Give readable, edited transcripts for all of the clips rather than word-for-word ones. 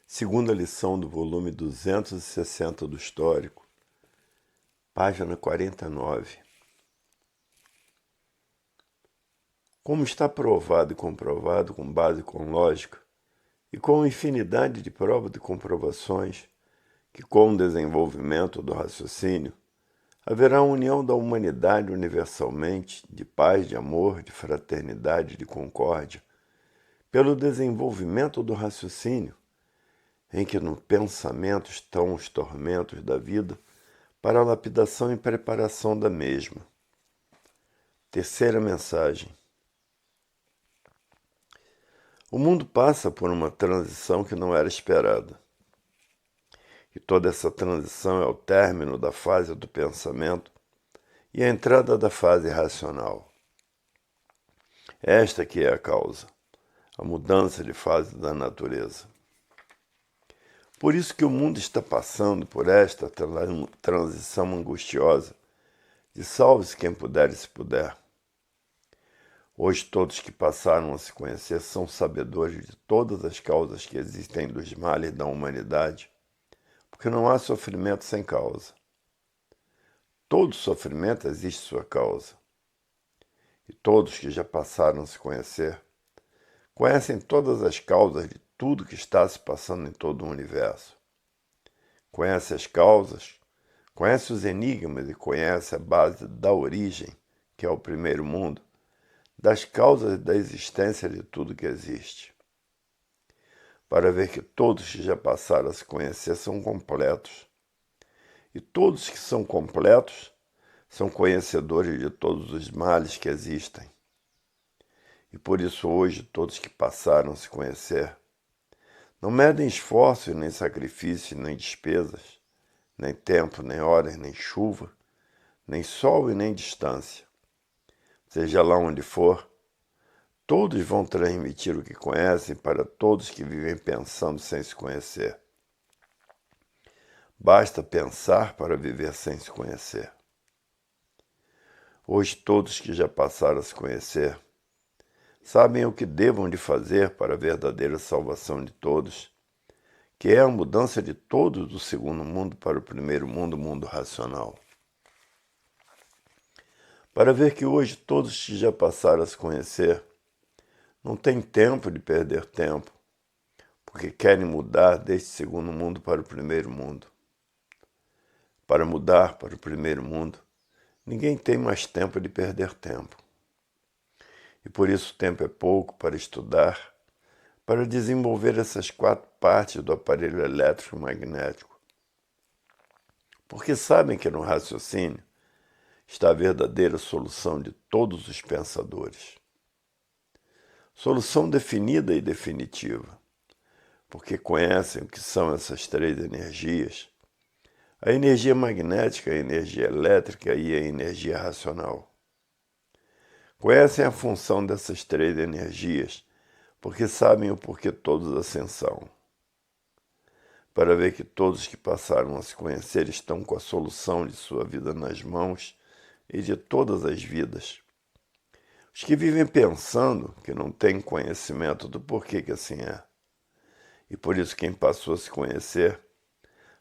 Segunda lição do volume 260 do Histórico, página 49. Como está provado e comprovado com base com lógica e com infinidade de provas e comprovações que com o desenvolvimento do raciocínio haverá união da humanidade universalmente de paz, de amor, de fraternidade, de concórdia, pelo desenvolvimento do raciocínio, em que no pensamento estão os tormentos da vida para a lapidação e preparação da mesma. Terceira mensagem. O mundo passa por uma transição que não era esperada. E toda essa transição é o término da fase do pensamento e a entrada da fase racional. Esta que é a causa, a mudança de fase da natureza. Por isso que o mundo está passando por esta transição angustiosa, de salve-se quem puder e se puder. Hoje todos que passaram a se conhecer são sabedores de todas as causas que existem dos males da humanidade, porque não há sofrimento sem causa. Todo sofrimento existe sua causa. E todos que já passaram a se conhecer, conhecem todas as causas de tudo que está se passando em todo o universo. Conhece as causas, conhece os enigmas e conhece a base da origem, que é o primeiro mundo, das causas da existência de tudo que existe. Para ver que todos que já passaram a se conhecer são completos. E todos que são completos são conhecedores de todos os males que existem. E por isso hoje todos que passaram a se conhecer não medem esforços, nem sacrifícios, nem despesas, nem tempo, nem horas, nem chuva, nem sol e nem distância. Seja lá onde for, todos vão transmitir o que conhecem para todos que vivem pensando sem se conhecer. Basta pensar para viver sem se conhecer. Hoje todos que já passaram a se conhecer sabem o que devam de fazer para a verdadeira salvação de todos, que é a mudança de todos do segundo mundo para o primeiro mundo, o mundo racional. Para ver que hoje todos que já passaram a se conhecer não têm tempo de perder tempo, porque querem mudar deste segundo mundo para o primeiro mundo. Para mudar para o primeiro mundo, ninguém tem mais tempo de perder tempo. E por isso o tempo é pouco para estudar, para desenvolver essas 4 partes do aparelho elétrico magnético. Porque sabem que no raciocínio está a verdadeira solução de todos os pensadores. Solução definida e definitiva, porque conhecem o que são essas 3 energias, a energia magnética, a energia elétrica e a energia racional. Conhecem a função dessas 3 energias, porque sabem o porquê todos assim são. Para ver que todos que passaram a se conhecer estão com a solução de sua vida nas mãos e de todas as vidas. Os que vivem pensando que não têm conhecimento do porquê que assim é. E por isso quem passou a se conhecer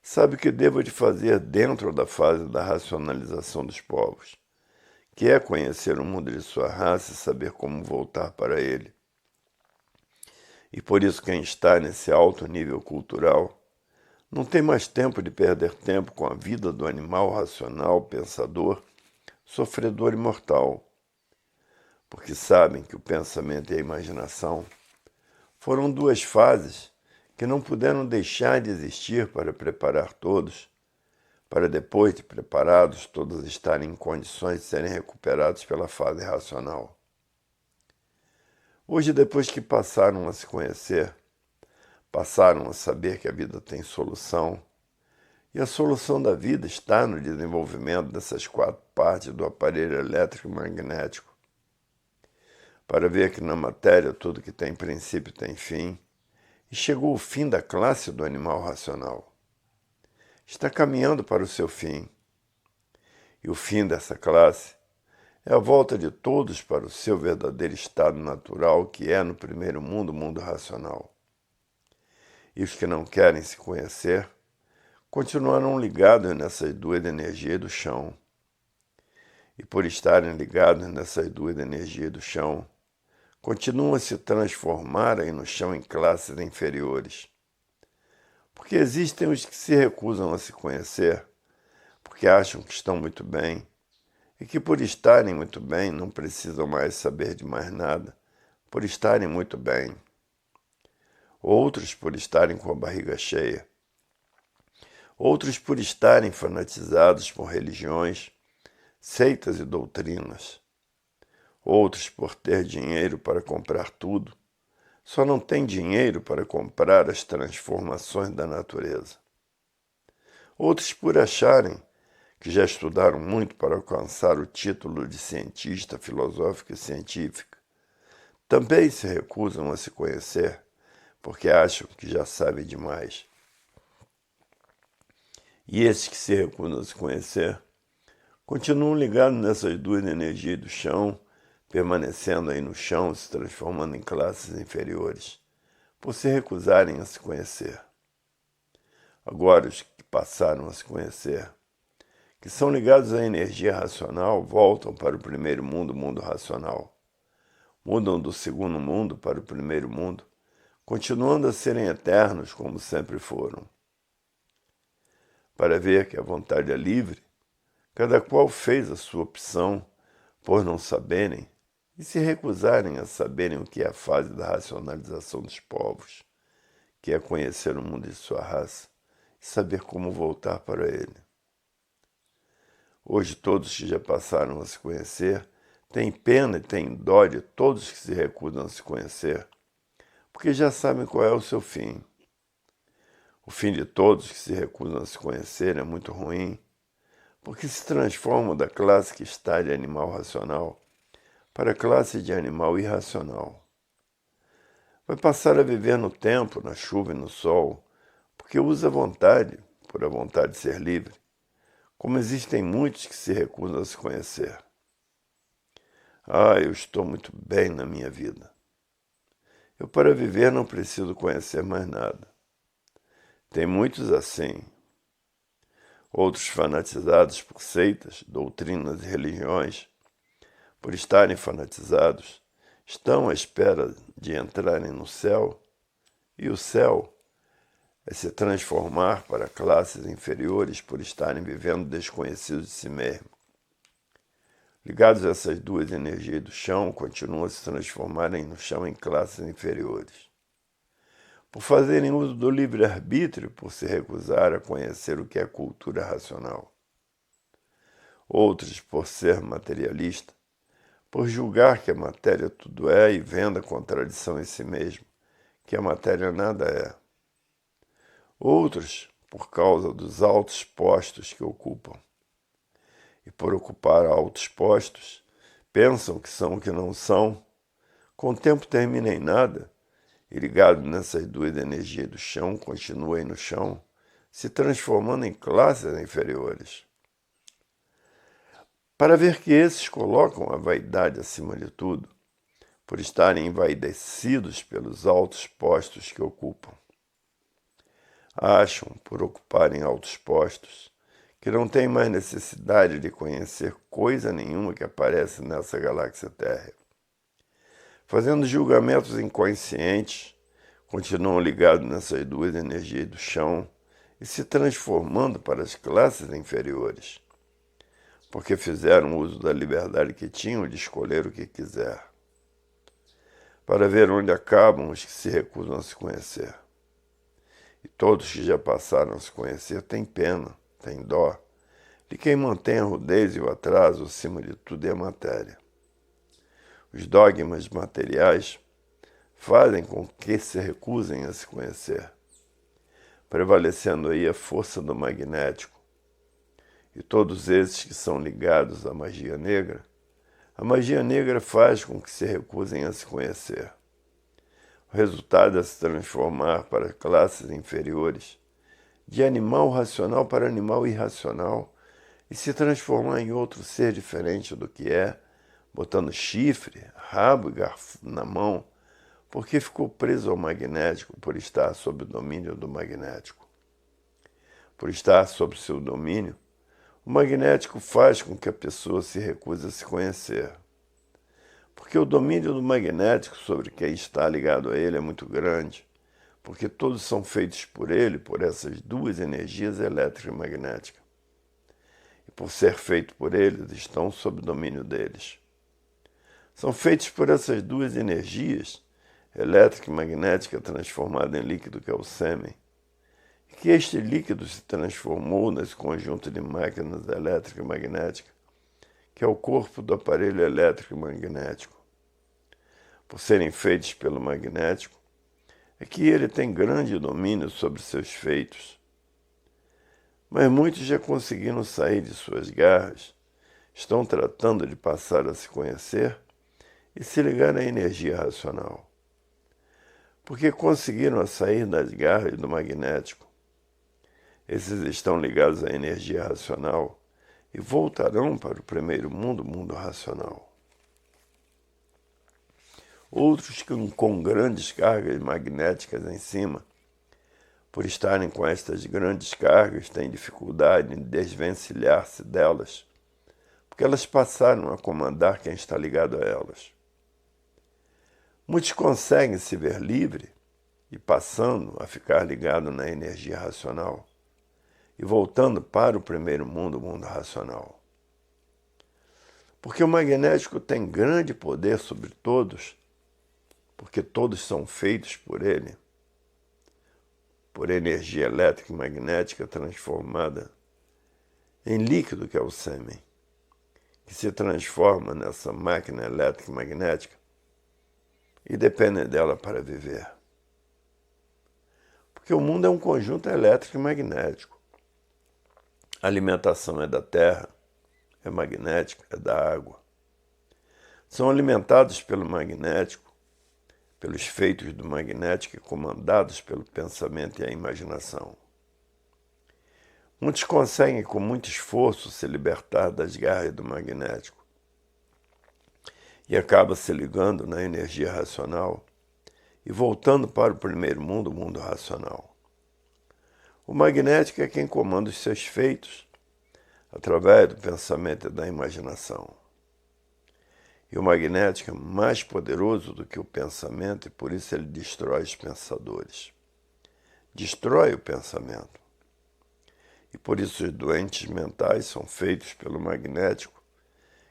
sabe o que devo de fazer dentro da fase da racionalização dos povos, que é conhecer o mundo de sua raça e saber como voltar para ele. E por isso quem está nesse alto nível cultural não tem mais tempo de perder tempo com a vida do animal racional, pensador, sofredor e mortal, porque sabem que o pensamento e a imaginação foram 2 fases que não puderam deixar de existir para preparar todos, para depois de preparados todos estarem em condições de serem recuperados pela fase racional. Hoje, depois que passaram a se conhecer, passaram a saber que a vida tem solução, e a solução da vida está no desenvolvimento dessas 4 partes do aparelho elétrico e magnético, para ver que na matéria tudo que tem princípio tem fim, e chegou o fim da classe do animal racional. Está caminhando para o seu fim. E o fim dessa classe é a volta de todos para o seu verdadeiro estado natural, que é no primeiro mundo, o mundo racional. e os que não querem se conhecer, continuarão ligados nessas duas energias do chão. E por estarem ligados nessas duas energias do chão, continuam a se transformar aí no chão em classes inferiores. Porque existem os que se recusam a se conhecer, porque acham que estão muito bem, e que por estarem muito bem não precisam mais saber de mais nada, por estarem muito bem. Outros por estarem com a barriga cheia. Outros por estarem fanatizados por religiões, seitas e doutrinas. Outros por ter dinheiro para comprar tudo, só não têm dinheiro para comprar as transformações da natureza. Outros por acharem que já estudaram muito para alcançar o título de cientista filosófico e científica, também se recusam a se conhecer, porque acham que já sabem demais. E esses que se recusam a se conhecer, continuam ligados nessas duas energias do chão, permanecendo aí no chão, se transformando em classes inferiores, por se recusarem a se conhecer. Agora, os que passaram a se conhecer, que são ligados à energia racional, voltam para o primeiro mundo, o mundo racional. Mudam do segundo mundo para o primeiro mundo, continuando a serem eternos como sempre foram. Para ver que a vontade é livre, cada qual fez a sua opção por não saberem e se recusarem a saberem o que é a fase da racionalização dos povos, que é conhecer o mundo de sua raça e saber como voltar para ele. Hoje todos que já passaram a se conhecer têm pena e têm dó de todos que se recusam a se conhecer, porque já sabem qual é o seu fim. O fim de todos que se recusam a se conhecer é muito ruim, porque se transformam da classe que está de animal racional para a classe de animal irracional. Vai passar a viver no tempo, na chuva e no sol, porque usa a vontade, por a vontade de ser livre, como existem muitos que se recusam a se conhecer. Eu estou muito bem na minha vida. Eu, para viver, não preciso conhecer mais nada. Tem muitos assim. Outros fanatizados por seitas, doutrinas e religiões, por estarem fanatizados, estão à espera de entrarem no céu, e o céu é se transformar para classes inferiores por estarem vivendo desconhecidos de si mesmo. Ligados a essas duas energias do chão, continuam a se transformarem no chão em classes inferiores. Por fazerem uso do livre-arbítrio, por se recusar a conhecer o que é cultura racional. Outros, por ser materialista, por julgar que a matéria tudo é e vendo a contradição em si mesmo, que a matéria nada é. Outros, por causa dos altos postos que ocupam. E por ocupar altos postos, pensam que são o que não são, com o tempo termina em nada, e ligado nessas duas energias do chão, continua aí no chão, se transformando em classes inferiores. Para ver que esses colocam a vaidade acima de tudo, por estarem envaidecidos pelos altos postos que ocupam. Acham, por ocuparem altos postos, que não têm mais necessidade de conhecer coisa nenhuma que aparece nessa galáxia Terra. Fazendo julgamentos inconscientes, continuam ligados nessas duas energias do chão e se transformando para as classes inferiores, porque fizeram uso da liberdade que tinham de escolher o que quiser, para ver onde acabam os que se recusam a se conhecer. E todos que já passaram a se conhecer têm pena, têm dó, de quem mantém a rudez e o atraso acima de tudo é a matéria. Os dogmas materiais fazem com que se recusem a se conhecer, prevalecendo aí a força do magnético. E todos esses que são ligados à magia negra, a magia negra faz com que se recusem a se conhecer. O resultado é se transformar para classes inferiores, de animal racional para animal irracional, e se transformar em outro ser diferente do que é, botando chifre, rabo e garfo na mão, porque ficou preso ao magnético por estar sob o domínio do magnético. Por estar sob seu domínio, o magnético faz com que a pessoa se recuse a se conhecer. Porque o domínio do magnético sobre quem está ligado a ele é muito grande, porque todos são feitos por ele, por essas duas energias elétrica e magnética. E por ser feito por eles, estão sob o domínio deles. São feitos por essas duas energias, elétrica e magnética, transformada em líquido que é o sêmen, e que este líquido se transformou nesse conjunto de máquinas elétrica e magnética, que é o corpo do aparelho elétrico e magnético. Por serem feitos pelo magnético, é que ele tem grande domínio sobre seus feitos. Mas muitos já conseguiram sair de suas garras, estão tratando de passar a se conhecer e se ligar à energia racional. Porque conseguiram sair das garras do magnético. Esses estão ligados à energia racional e voltarão para o primeiro mundo, o mundo racional. Outros com grandes cargas magnéticas em cima, por estarem com estas grandes cargas, têm dificuldade em desvencilhar-se delas, porque elas passaram a comandar quem está ligado a elas. Muitos conseguem se ver livre e passando a ficar ligado na energia racional e voltando para o primeiro mundo, o mundo racional. Porque o magnético tem grande poder sobre todos, porque todos são feitos por ele, por energia elétrica e magnética transformada em líquido que é o sêmen, que se transforma nessa máquina elétrica e magnética e depende dela para viver. Porque o mundo é um conjunto elétrico e magnético. A alimentação é da terra, é magnética, é da água. São alimentados pelo magnético, pelos feitos do magnético e comandados pelo pensamento e a imaginação. Muitos conseguem com muito esforço se libertar das garras do magnético e acabam se ligando na energia racional e voltando para o primeiro mundo, o mundo racional. O magnético é quem comanda os seus feitos através do pensamento e da imaginação. E o magnético é mais poderoso do que o pensamento e por isso ele destrói os pensadores. Destrói o pensamento. E por isso os doentes mentais são feitos pelo magnético,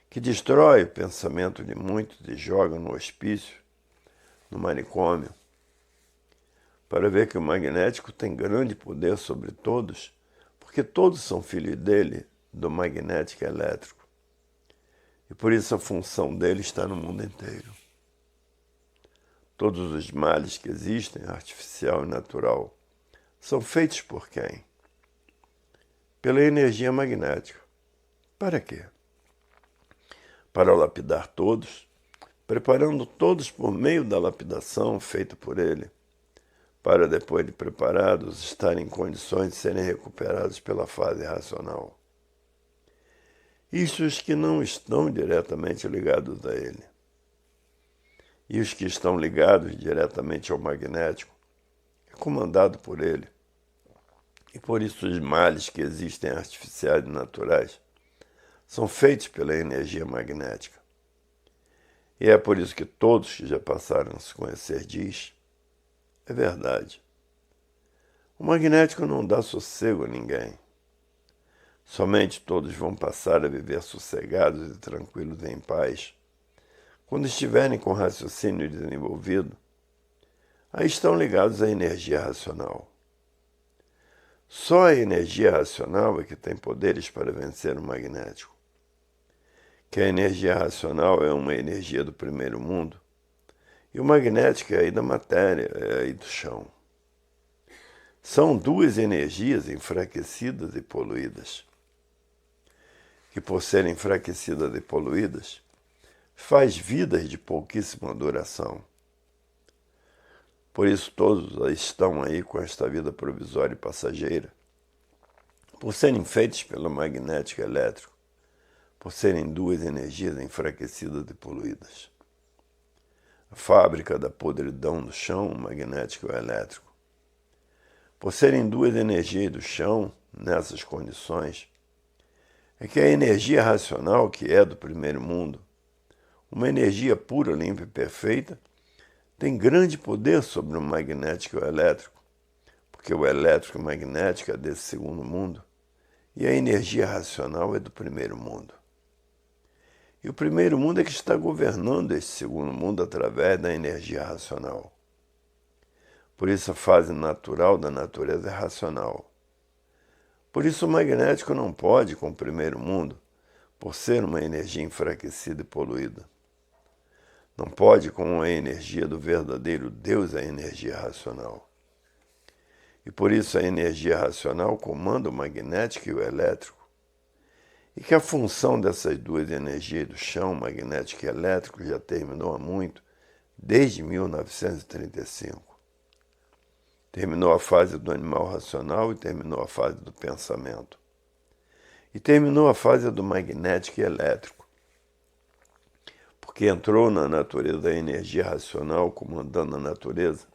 que destrói o pensamento de muitos e joga no hospício, no manicômio, para ver que o magnético tem grande poder sobre todos, porque todos são filhos dele, do magnético elétrico. E por isso a função dele está no mundo inteiro. Todos os males que existem, artificial e natural, são feitos por quem? Pela energia magnética. Para quê? Para lapidar todos, preparando todos por meio da lapidação feita por ele, para depois de preparados estarem em condições de serem recuperados pela fase racional. Isso os que não estão diretamente ligados a ele. E os que estão ligados diretamente ao magnético é comandado por ele. E por isso os males que existem artificiais e naturais são feitos pela energia magnética. E é por isso que todos que já passaram a se conhecer diz, é verdade. O magnético não dá sossego a ninguém. Somente todos vão passar a viver sossegados e tranquilos em paz, quando estiverem com raciocínio desenvolvido. Aí estão ligados à energia racional. Só a energia racional é que tem poderes para vencer o magnético. Que a energia racional é uma energia do primeiro mundo, e o magnético é aí da matéria, é aí do chão. São duas energias enfraquecidas e poluídas, que por serem enfraquecidas e poluídas, faz vidas de pouquíssima duração. Por isso todos estão aí com esta vida provisória e passageira, por serem feitos pelo magnético elétrico, por serem duas energias enfraquecidas e poluídas. a fábrica da podridão do chão, o magnético e o elétrico. Por serem duas energias do chão, nessas condições, é que a energia racional, que é do primeiro mundo, uma energia pura, limpa e perfeita, tem grande poder sobre o magnético e o elétrico, porque o elétrico e o magnético é desse segundo mundo, e a energia racional é do primeiro mundo. E o primeiro mundo é que está governando esse segundo mundo através da energia racional. Por isso a fase natural da natureza é racional. Por isso o magnético não pode com o primeiro mundo, por ser uma energia enfraquecida e poluída. Não pode com a energia do verdadeiro Deus, a energia racional. E por isso a energia racional comanda o magnético e o elétrico. E que a função dessas duas energias do chão, magnético e elétrico, já terminou há muito, desde 1935. Terminou a fase do animal racional e terminou a fase do pensamento. E terminou a fase do magnético e elétrico. Porque entrou na natureza a energia racional comandando a natureza,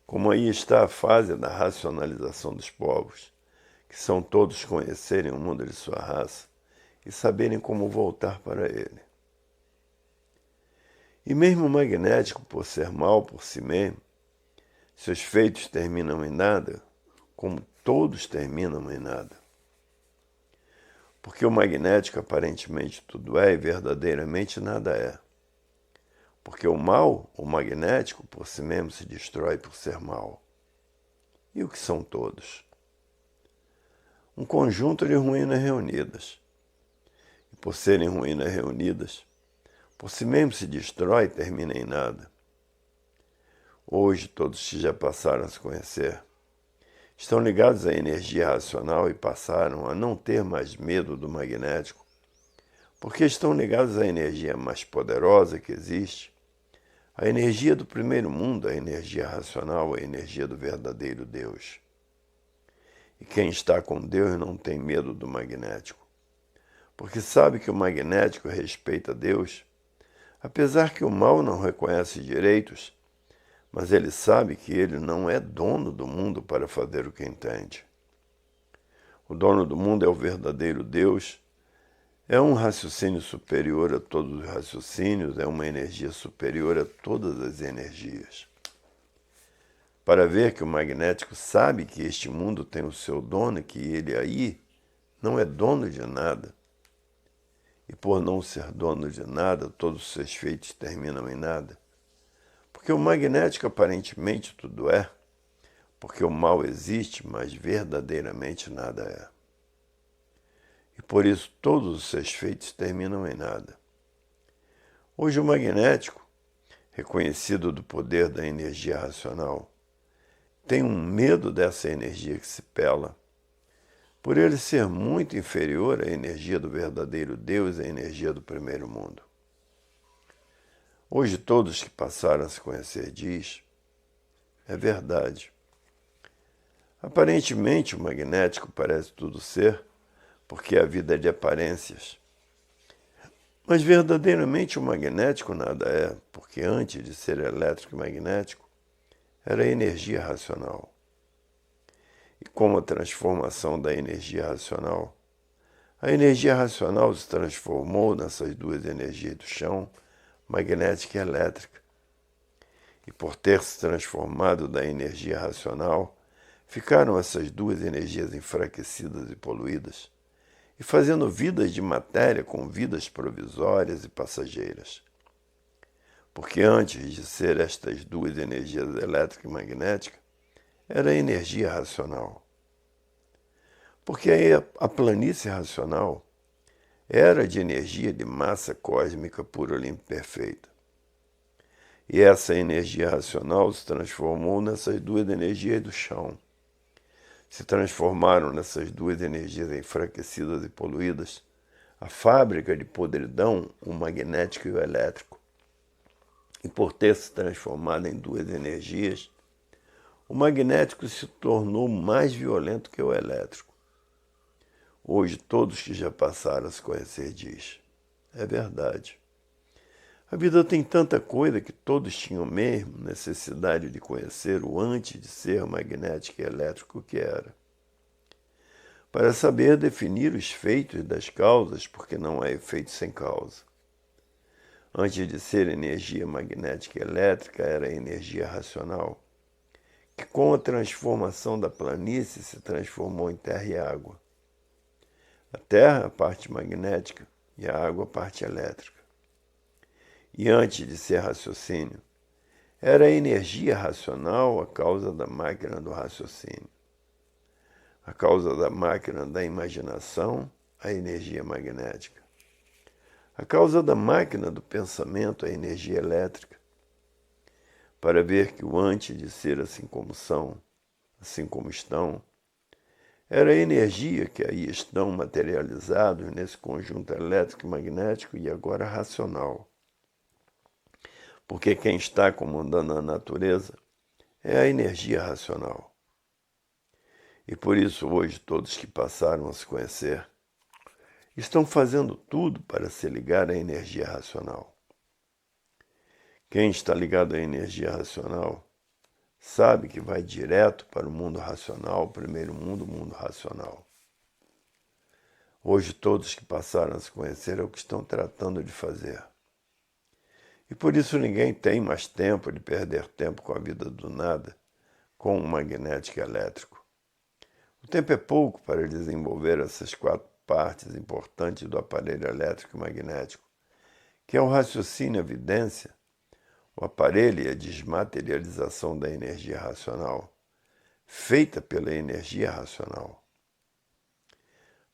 como aí está a fase da racionalização dos povos, que são todos conhecerem o mundo de sua raça e saberem como voltar para ele. E mesmo o magnético, por ser mal por si mesmo, seus feitos terminam em nada, como todos terminam em nada. Porque o magnético aparentemente tudo é e verdadeiramente nada é. Porque o mal, o magnético, por si mesmo se destrói por ser mal. E o que são todos? Um conjunto de ruínas reunidas. E por serem ruínas reunidas, por si mesmo se destrói e termina em nada. Hoje, todos que já passaram a se conhecer estão ligados à energia racional e passaram a não ter mais medo do magnético, porque estão ligados à energia mais poderosa que existe, a energia do primeiro mundo, a energia racional, a energia do verdadeiro Deus. E quem está com Deus não tem medo do magnético, porque sabe que o magnético respeita Deus, apesar que o mal não reconhece direitos, mas ele sabe que ele não é dono do mundo para fazer o que entende. O dono do mundo é o verdadeiro Deus, é um raciocínio superior a todos os raciocínios, é uma energia superior a todas as energias. Para ver que o magnético sabe que este mundo tem o seu dono e que ele aí não é dono de nada. E por não ser dono de nada, todos os seus feitos terminam em nada. Porque o magnético aparentemente tudo é, porque o mal existe, mas verdadeiramente nada é. E por isso todos os seus feitos terminam em nada. Hoje o magnético, reconhecido do poder da energia racional, tem um medo dessa energia que se pela, por ele ser muito inferior à energia do verdadeiro Deus e à energia do primeiro mundo. Hoje todos que passaram a se conhecer diz, é verdade. Aparentemente o magnético parece tudo ser, porque a vida é de aparências. Mas verdadeiramente o magnético nada é, porque antes de ser elétrico e magnético, era energia racional. E como a transformação da energia racional, a energia racional se transformou nessas duas energias do chão, magnética e elétrica. E por ter se transformado da energia racional, ficaram essas duas energias enfraquecidas e poluídas, e fazendo vidas de matéria com vidas provisórias e passageiras. Porque antes de ser estas duas energias elétrica e magnética, era a energia racional. Porque a planície racional era de energia de massa cósmica pura, limpa e perfeita. E essa energia racional se transformou nessas duas energias do chão. Se transformaram nessas duas energias enfraquecidas e poluídas, a fábrica de podridão, o magnético e o elétrico. E por ter se transformado em duas energias, o magnético se tornou mais violento que o elétrico. Hoje todos que já passaram a se conhecer diz, é verdade. A vida tem tanta coisa que todos tinham mesmo necessidade de conhecer o antes de ser magnético e elétrico que era, para saber definir os feitos das causas, porque não há efeito sem causa. Antes de ser energia magnética e elétrica, era energia racional, que com a transformação da planície se transformou em terra e água. A terra, a parte magnética, e a água, a parte elétrica. E antes de ser raciocínio, era a energia racional a causa da máquina do raciocínio. A causa da máquina da imaginação, a energia magnética. A causa da máquina do pensamento, a energia elétrica. Para ver que o antes de ser assim como são, assim como estão, era a energia que aí estão materializados nesse conjunto elétrico e magnético e agora racional. Porque quem está comandando a natureza é a energia racional. E por isso hoje todos que passaram a se conhecer estão fazendo tudo para se ligar à energia racional. Quem está ligado à energia racional sabe que vai direto para o mundo racional, o primeiro mundo, o mundo racional. Hoje todos que passaram a se conhecer é o que estão tratando de fazer. E por isso ninguém tem mais tempo de perder tempo com a vida do nada, com o magnético e elétrico. O tempo é pouco para desenvolver essas 4 partes importantes do aparelho elétrico e magnético, que é o raciocínio e a evidência, o aparelho e a desmaterialização da energia racional, feita pela energia racional.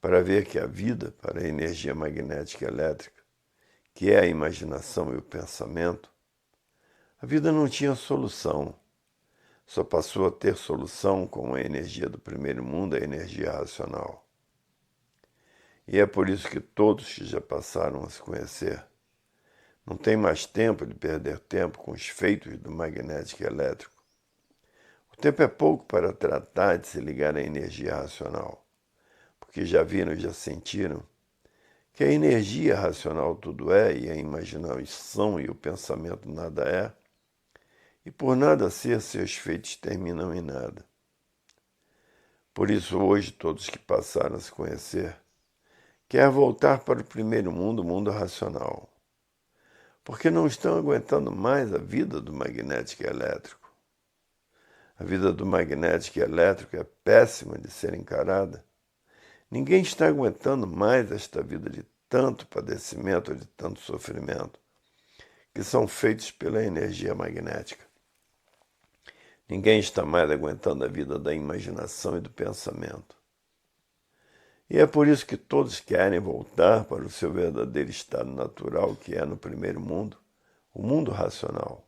Para ver que a vida, para a energia magnética e elétrica, que é a imaginação e o pensamento, a vida não tinha solução. Só passou a ter solução com a energia do primeiro mundo, a energia racional. E é por isso que todos que já passaram a se conhecer não têm mais tempo de perder tempo com os feitos do magnético e elétrico. O tempo é pouco para tratar de se ligar à energia racional, porque já viram e já sentiram que a energia racional tudo é e a imaginação e o pensamento nada é, e por nada ser, seus feitos terminam em nada. Por isso hoje todos que passaram a se conhecer querem voltar para o primeiro mundo, o mundo racional, porque não estão aguentando mais a vida do magnético e elétrico. A vida do magnético e elétrico é péssima de ser encarada. Ninguém está aguentando mais esta vida de tanto padecimento, de tanto sofrimento, que são feitos pela energia magnética. Ninguém está mais aguentando a vida da imaginação e do pensamento. E é por isso que todos querem voltar para o seu verdadeiro estado natural, que é no primeiro mundo, o mundo racional.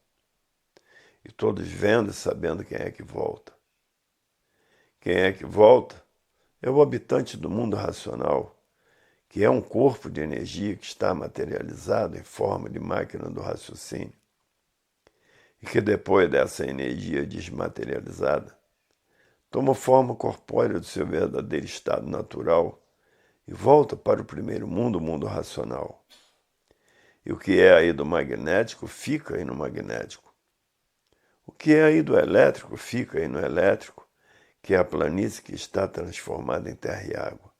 E todos vendo e sabendo quem é que volta. Quem é que volta é o habitante do mundo racional, que é um corpo de energia que está materializado em forma de máquina do raciocínio. E que depois dessa energia desmaterializada, toma forma corpórea do seu verdadeiro estado natural e volta para o primeiro mundo, o mundo racional. E o que é aí do magnético, fica aí no magnético. O que é aí do elétrico, fica aí no elétrico, que é a planície que está transformada em terra e água.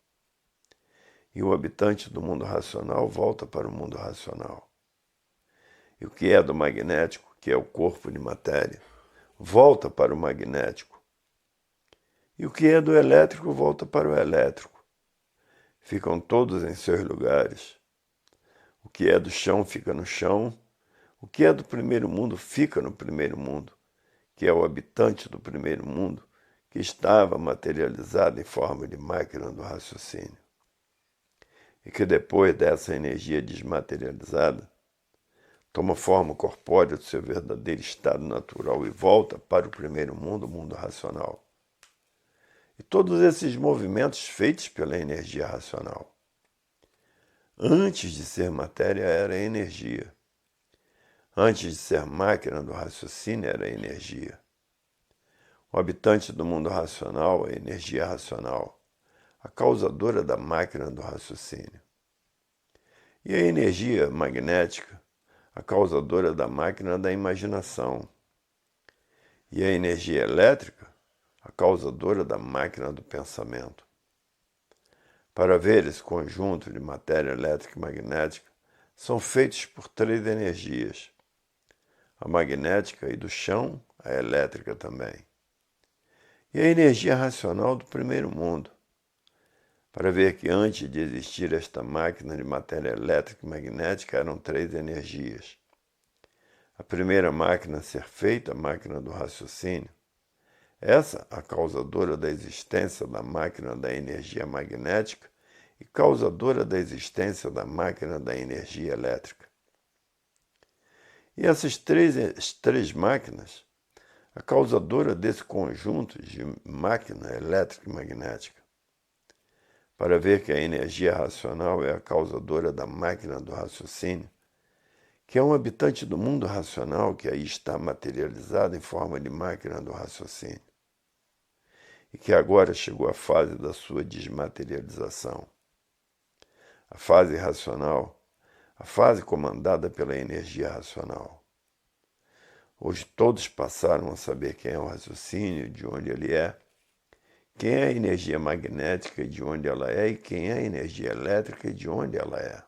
E o habitante do mundo racional volta para o mundo racional. E o que é do magnético, que é o corpo de matéria, volta para o magnético. E o que é do elétrico volta para o elétrico. Ficam todos em seus lugares. O que é do chão fica no chão. O que é do primeiro mundo fica no primeiro mundo, que é o habitante do primeiro mundo, que estava materializado em forma de máquina do raciocínio. E que depois dessa energia desmaterializada, toma forma corpórea do seu verdadeiro estado natural e volta para o primeiro mundo, o mundo racional. E todos esses movimentos feitos pela energia racional. Antes de ser matéria, era energia. Antes de ser máquina do raciocínio, era energia. O habitante do mundo racional é a energia racional, a causadora da máquina do raciocínio. E a energia magnética, a causadora da máquina da imaginação, e a energia elétrica, a causadora da máquina do pensamento. Para ver esse conjunto de matéria elétrica e magnética, são feitos por 3 energias, a magnética e do chão, a elétrica também. E a energia racional do primeiro mundo, para ver que antes de existir esta máquina de matéria elétrica e magnética eram 3 energias. A primeira máquina a ser feita, a máquina do raciocínio, essa a causadora da existência da máquina da energia magnética e causadora da existência da máquina da energia elétrica. E essas três máquinas, a causadora desse conjunto de máquina elétrica e magnética, para ver que a energia racional é a causadora da máquina do raciocínio, que é um habitante do mundo racional que aí está materializado em forma de máquina do raciocínio, e que agora chegou à fase da sua desmaterialização. A fase racional, a fase comandada pela energia racional. Hoje todos passaram a saber quem é o raciocínio, de onde ele é, quem é a energia magnética e de onde ela é, e quem é a energia elétrica e de onde ela é.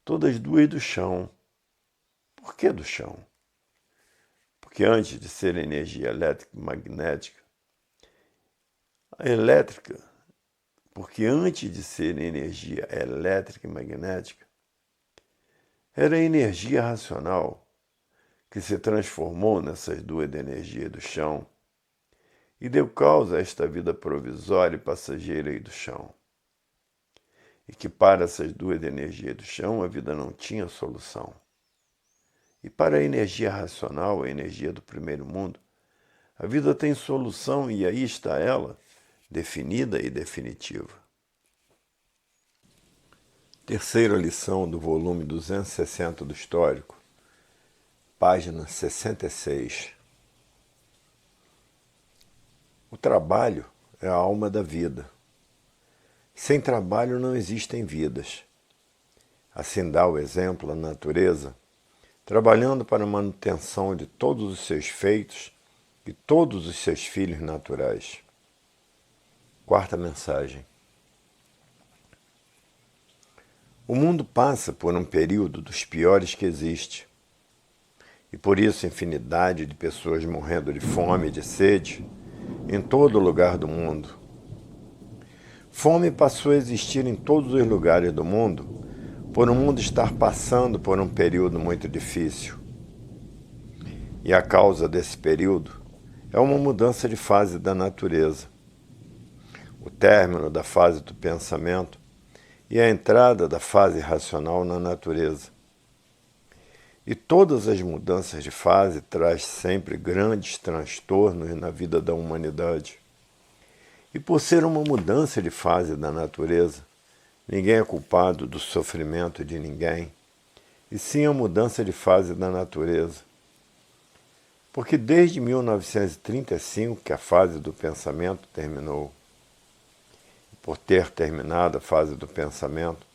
Todas 2 do chão. Por que do chão? Porque antes de ser energia elétrica e magnética, a elétrica, porque antes de ser energia elétrica e magnética, era a energia racional que se transformou nessas 2 energias do chão e deu causa a esta vida provisória e passageira aí do chão. E que para essas 2 energias do chão a vida não tinha solução. E para a energia racional, a energia do primeiro mundo, a vida tem solução e aí está ela, definida e definitiva. Terceira lição do volume 260 do Histórico, página 66. O trabalho é a alma da vida. Sem trabalho não existem vidas. Assim dá o exemplo a natureza, trabalhando para a manutenção de todos os seus feitos e todos os seus filhos naturais. Quarta mensagem. O mundo passa por um período dos piores que existe, e por isso infinidade de pessoas morrendo de fome e de sede em todo lugar do mundo. Fome passou a existir em todos os lugares do mundo, por o mundo estar passando por um período muito difícil. E a causa desse período é uma mudança de fase da natureza, o término da fase do pensamento e a entrada da fase racional na natureza. E todas as mudanças de fase traz sempre grandes transtornos na vida da humanidade. E por ser uma mudança de fase da natureza, ninguém é culpado do sofrimento de ninguém, e sim a mudança de fase da natureza. Porque desde 1935 que a fase do pensamento terminou. E por ter terminado a fase do pensamento,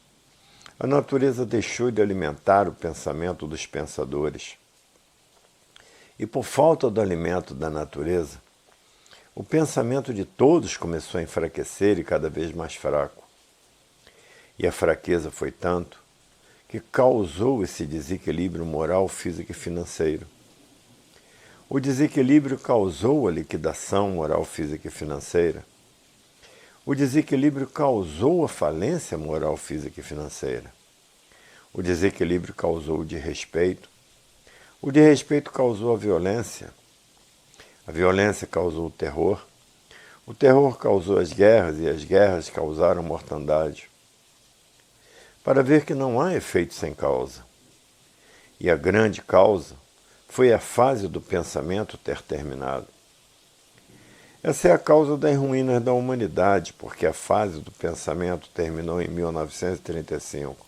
a natureza deixou de alimentar o pensamento dos pensadores. E por falta do alimento da natureza, o pensamento de todos começou a enfraquecer e cada vez mais fraco. E a fraqueza foi tanto que causou esse desequilíbrio moral, físico e financeiro. O desequilíbrio causou a liquidação moral, física e financeira. O desequilíbrio causou a falência moral, física e financeira. O desequilíbrio causou o desrespeito. O desrespeito causou a violência. A violência causou o terror causou as guerras e as guerras causaram mortandade. Para ver que não há efeito sem causa. E a grande causa foi a fase do pensamento ter terminado. Essa é a causa das ruínas da humanidade, porque a fase do pensamento terminou em 1935.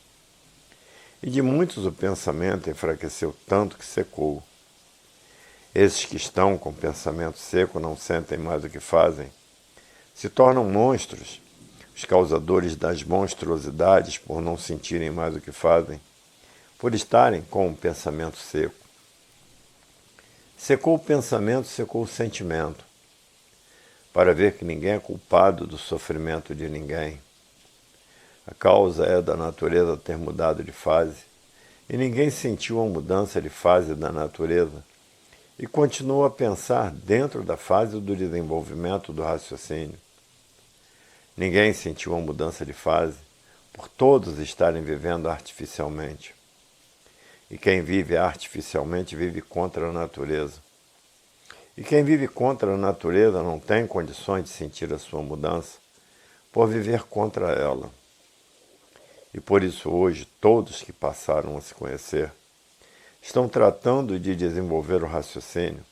E de muitos o pensamento enfraqueceu tanto que secou. Esses que estão com o pensamento seco não sentem mais o que fazem. Se tornam monstros, os causadores das monstruosidades por não sentirem mais o que fazem. por estarem com o pensamento seco. Secou o pensamento, secou o sentimento, para ver que ninguém é culpado do sofrimento de ninguém. A causa é da natureza ter mudado de fase, e ninguém sentiu a mudança de fase da natureza e continua a pensar dentro da fase do desenvolvimento do raciocínio. Ninguém sentiu a mudança de fase por todos estarem vivendo artificialmente. E quem vive artificialmente vive contra a natureza. E quem vive contra a natureza não tem condições de sentir a sua mudança por viver contra ela. E por isso hoje todos que passaram a se conhecer estão tratando de desenvolver o raciocínio,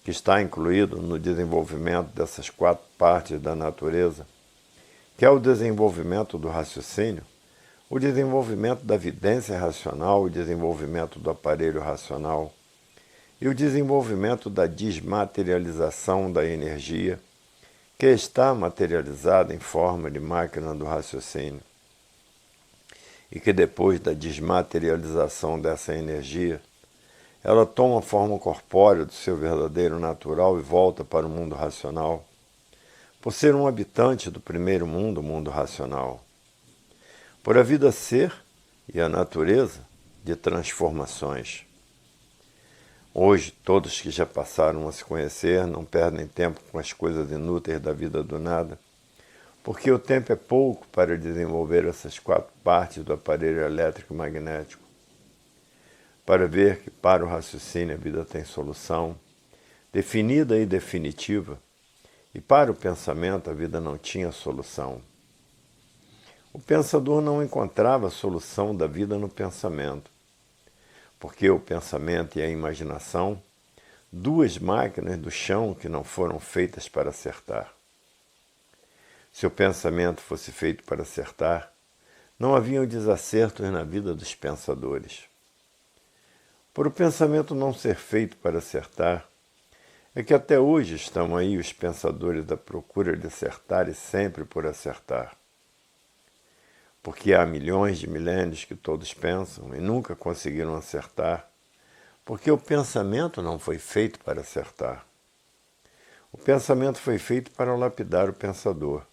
que está incluído no desenvolvimento dessas 4 partes da natureza, que é o desenvolvimento do raciocínio, o desenvolvimento da vidência racional, o desenvolvimento do aparelho racional e o desenvolvimento da desmaterialização da energia, que está materializada em forma de máquina do raciocínio. E que depois da desmaterialização dessa energia, ela toma a forma corpórea do seu verdadeiro natural e volta para o mundo racional, por ser um habitante do primeiro mundo, o mundo racional. Por a vida ser e a natureza de transformações. Hoje, todos que já passaram a se conhecer não perdem tempo com as coisas inúteis da vida do nada, porque o tempo é pouco para desenvolver essas 4 partes do aparelho elétrico e magnético. Para ver que para o raciocínio a vida tem solução, definida e definitiva, e para o pensamento a vida não tinha solução. O pensador não encontrava a solução da vida no pensamento, porque o pensamento e a imaginação, 2 máquinas do chão que não foram feitas para acertar. Se o pensamento fosse feito para acertar, não haviam desacertos na vida dos pensadores. Por o pensamento não ser feito para acertar, é que até hoje estão aí os pensadores à procura de acertar e sempre por acertar. Porque há milhões de milênios que todos pensam e nunca conseguiram acertar, porque o pensamento não foi feito para acertar. O pensamento foi feito para lapidar o pensador.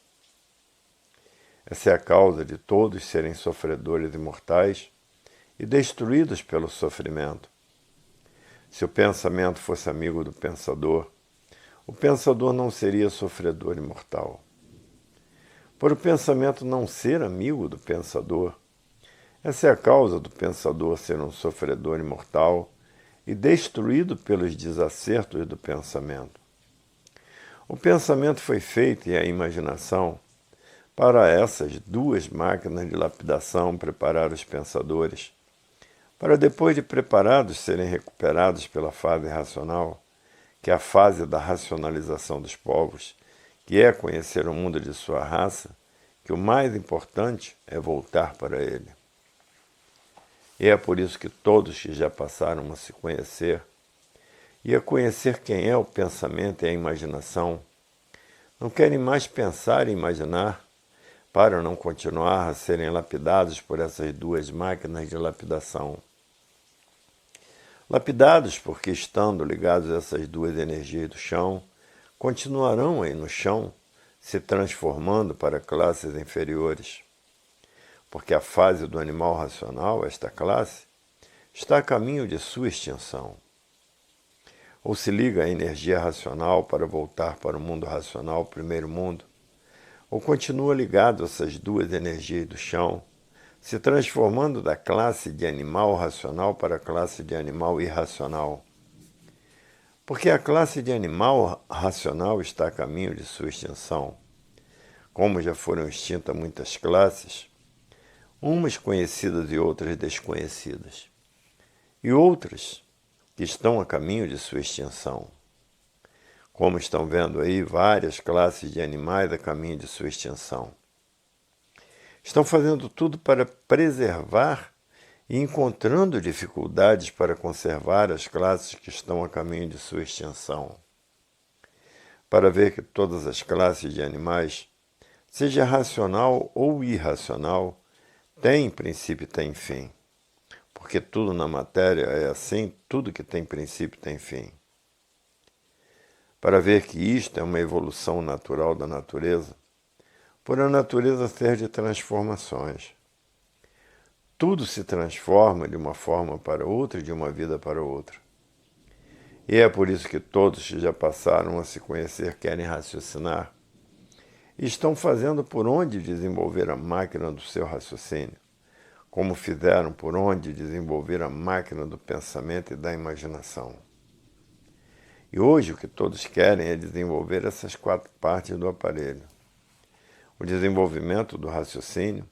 Essa é a causa de todos serem sofredores imortais e destruídos pelo sofrimento. Se o pensamento fosse amigo do pensador, o pensador não seria sofredor imortal. Por o pensamento não ser amigo do pensador, essa é a causa do pensador ser um sofredor imortal e destruído pelos desacertos do pensamento. O pensamento foi feito e a imaginação para essas 2 máquinas de lapidação preparar os pensadores, para depois de preparados serem recuperados pela fase racional, que é a fase da racionalização dos povos, que é conhecer o mundo de sua raça, que o mais importante é voltar para ele. E é por isso que todos que já passaram a se conhecer, e a conhecer quem é o pensamento e a imaginação, não querem mais pensar e imaginar, para não continuar a serem lapidados por essas 2 máquinas de lapidação. Lapidados porque, estando ligados a essas 2 energias do chão, continuarão aí no chão, se transformando para classes inferiores. Porque a fase do animal racional, esta classe, está a caminho de sua extinção. Ou se liga à energia racional para voltar para o mundo racional, o primeiro mundo, ou continua ligado a essas 2 energias do chão, se transformando da classe de animal racional para a classe de animal irracional. Porque a classe de animal racional está a caminho de sua extinção. Como já foram extintas muitas classes, umas conhecidas e outras desconhecidas, e outras que estão a caminho de sua extinção. Como estão vendo aí, várias classes de animais a caminho de sua extinção. Estão fazendo tudo para preservar e encontrando dificuldades para conservar as classes que estão a caminho de sua extinção. Para ver que todas as classes de animais, seja racional ou irracional, têm princípio e têm fim. porque tudo na matéria é assim, tudo que tem princípio tem fim. Para ver que isto é uma evolução natural da natureza, por a natureza ser de transformações. Tudo se transforma de uma forma para outra e de uma vida para outra. E é por isso que todos que já passaram a se conhecer querem raciocinar e estão fazendo por onde desenvolver a máquina do seu raciocínio, como fizeram por onde desenvolver a máquina do pensamento e da imaginação. E hoje o que todos querem é desenvolver essas 4 partes do aparelho. O desenvolvimento do raciocínio,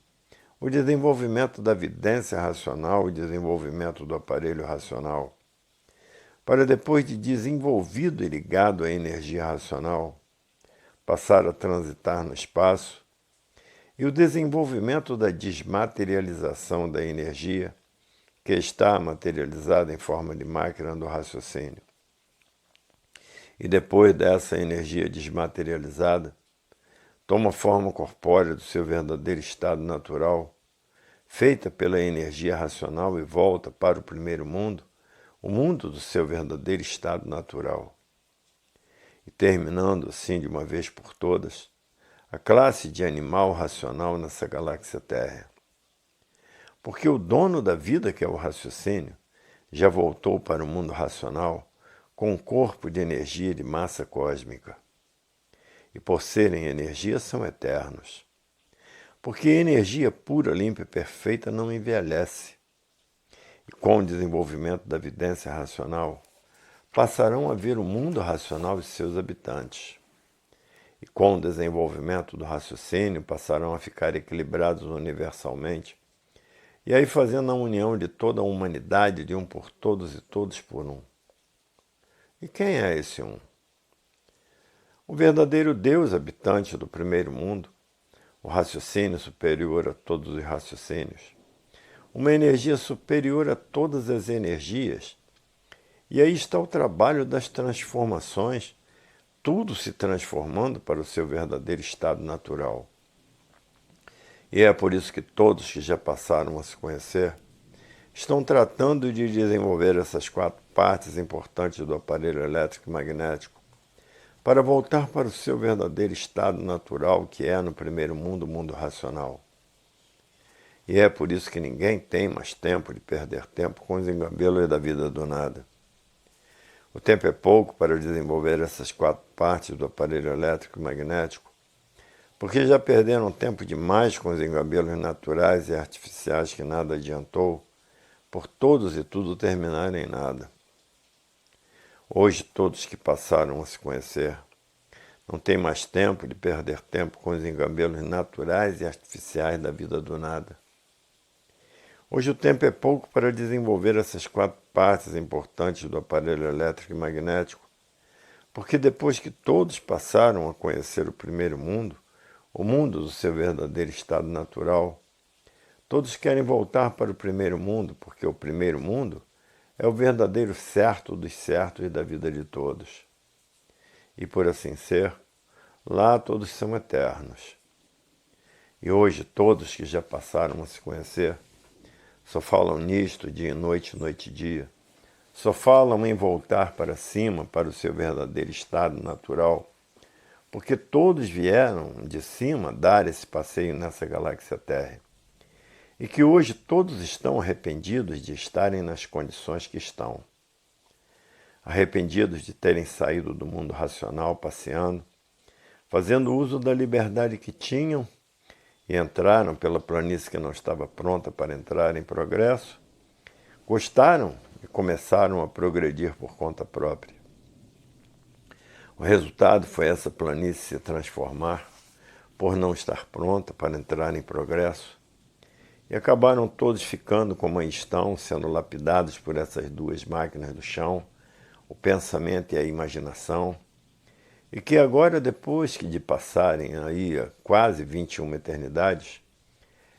o desenvolvimento da vidência racional e o desenvolvimento do aparelho racional, para depois de desenvolvido e ligado à energia racional, passar a transitar no espaço, e o desenvolvimento da desmaterialização da energia, que está materializada em forma de máquina do raciocínio. E depois dessa energia desmaterializada, toma forma corpórea do seu verdadeiro estado natural, feita pela energia racional e volta para o primeiro mundo, o mundo do seu verdadeiro estado natural. E terminando assim de uma vez por todas, a classe de animal racional nessa galáxia Terra. Porque o dono da vida, que é o raciocínio, já voltou para o mundo racional com um corpo de energia e de massa cósmica. E por serem energia, são eternos. Porque energia pura, limpa e perfeita não envelhece. E com o desenvolvimento da vidência racional, passarão a ver o mundo racional e seus habitantes. E com o desenvolvimento do raciocínio, passarão a ficar equilibrados universalmente, e aí fazendo a união de toda a humanidade, de um por todos e todos por um. E quem é esse um? O verdadeiro Deus habitante do primeiro mundo, o raciocínio superior a todos os raciocínios, uma energia superior a todas as energias. E aí está o trabalho das transformações, tudo se transformando para o seu verdadeiro estado natural. E é por isso que todos que já passaram a se conhecer estão tratando de desenvolver essas 4 partes importantes do aparelho elétrico e magnético para voltar para o seu verdadeiro estado natural, que é no primeiro mundo, o mundo racional. E é por isso que ninguém tem mais tempo de perder tempo com os engambelos da vida do nada. O tempo é pouco para desenvolver essas 4 partes do aparelho elétrico e magnético, porque já perderam tempo demais com os engambelos naturais e artificiais que nada adiantou, por todos e tudo terminarem em nada. Hoje todos que passaram a se conhecer não têm mais tempo de perder tempo com os engambelos naturais e artificiais da vida do nada. Hoje o tempo é pouco para desenvolver essas 4 partes importantes do aparelho elétrico e magnético, porque depois que todos passaram a conhecer o primeiro mundo, o mundo do seu verdadeiro estado natural, todos querem voltar para o primeiro mundo, porque o primeiro mundo é o verdadeiro certo dos certos e da vida de todos. E por assim ser, lá todos são eternos. E hoje todos que já passaram a se conhecer só falam nisto dia e noite e dia. Só falam em voltar para cima, para o seu verdadeiro estado natural, porque todos vieram de cima dar esse passeio nessa galáxia Terra. E que hoje todos estão arrependidos de estarem nas condições que estão. Arrependidos de terem saído do mundo racional passeando, fazendo uso da liberdade que tinham, e entraram pela planície que não estava pronta para entrar em progresso, gostaram e começaram a progredir por conta própria. O resultado foi essa planície se transformar por não estar pronta para entrar em progresso, e acabaram todos ficando como aí estão, sendo lapidados por essas 2 máquinas do chão, o pensamento e a imaginação, e que agora, depois de passarem aí quase 21 eternidades,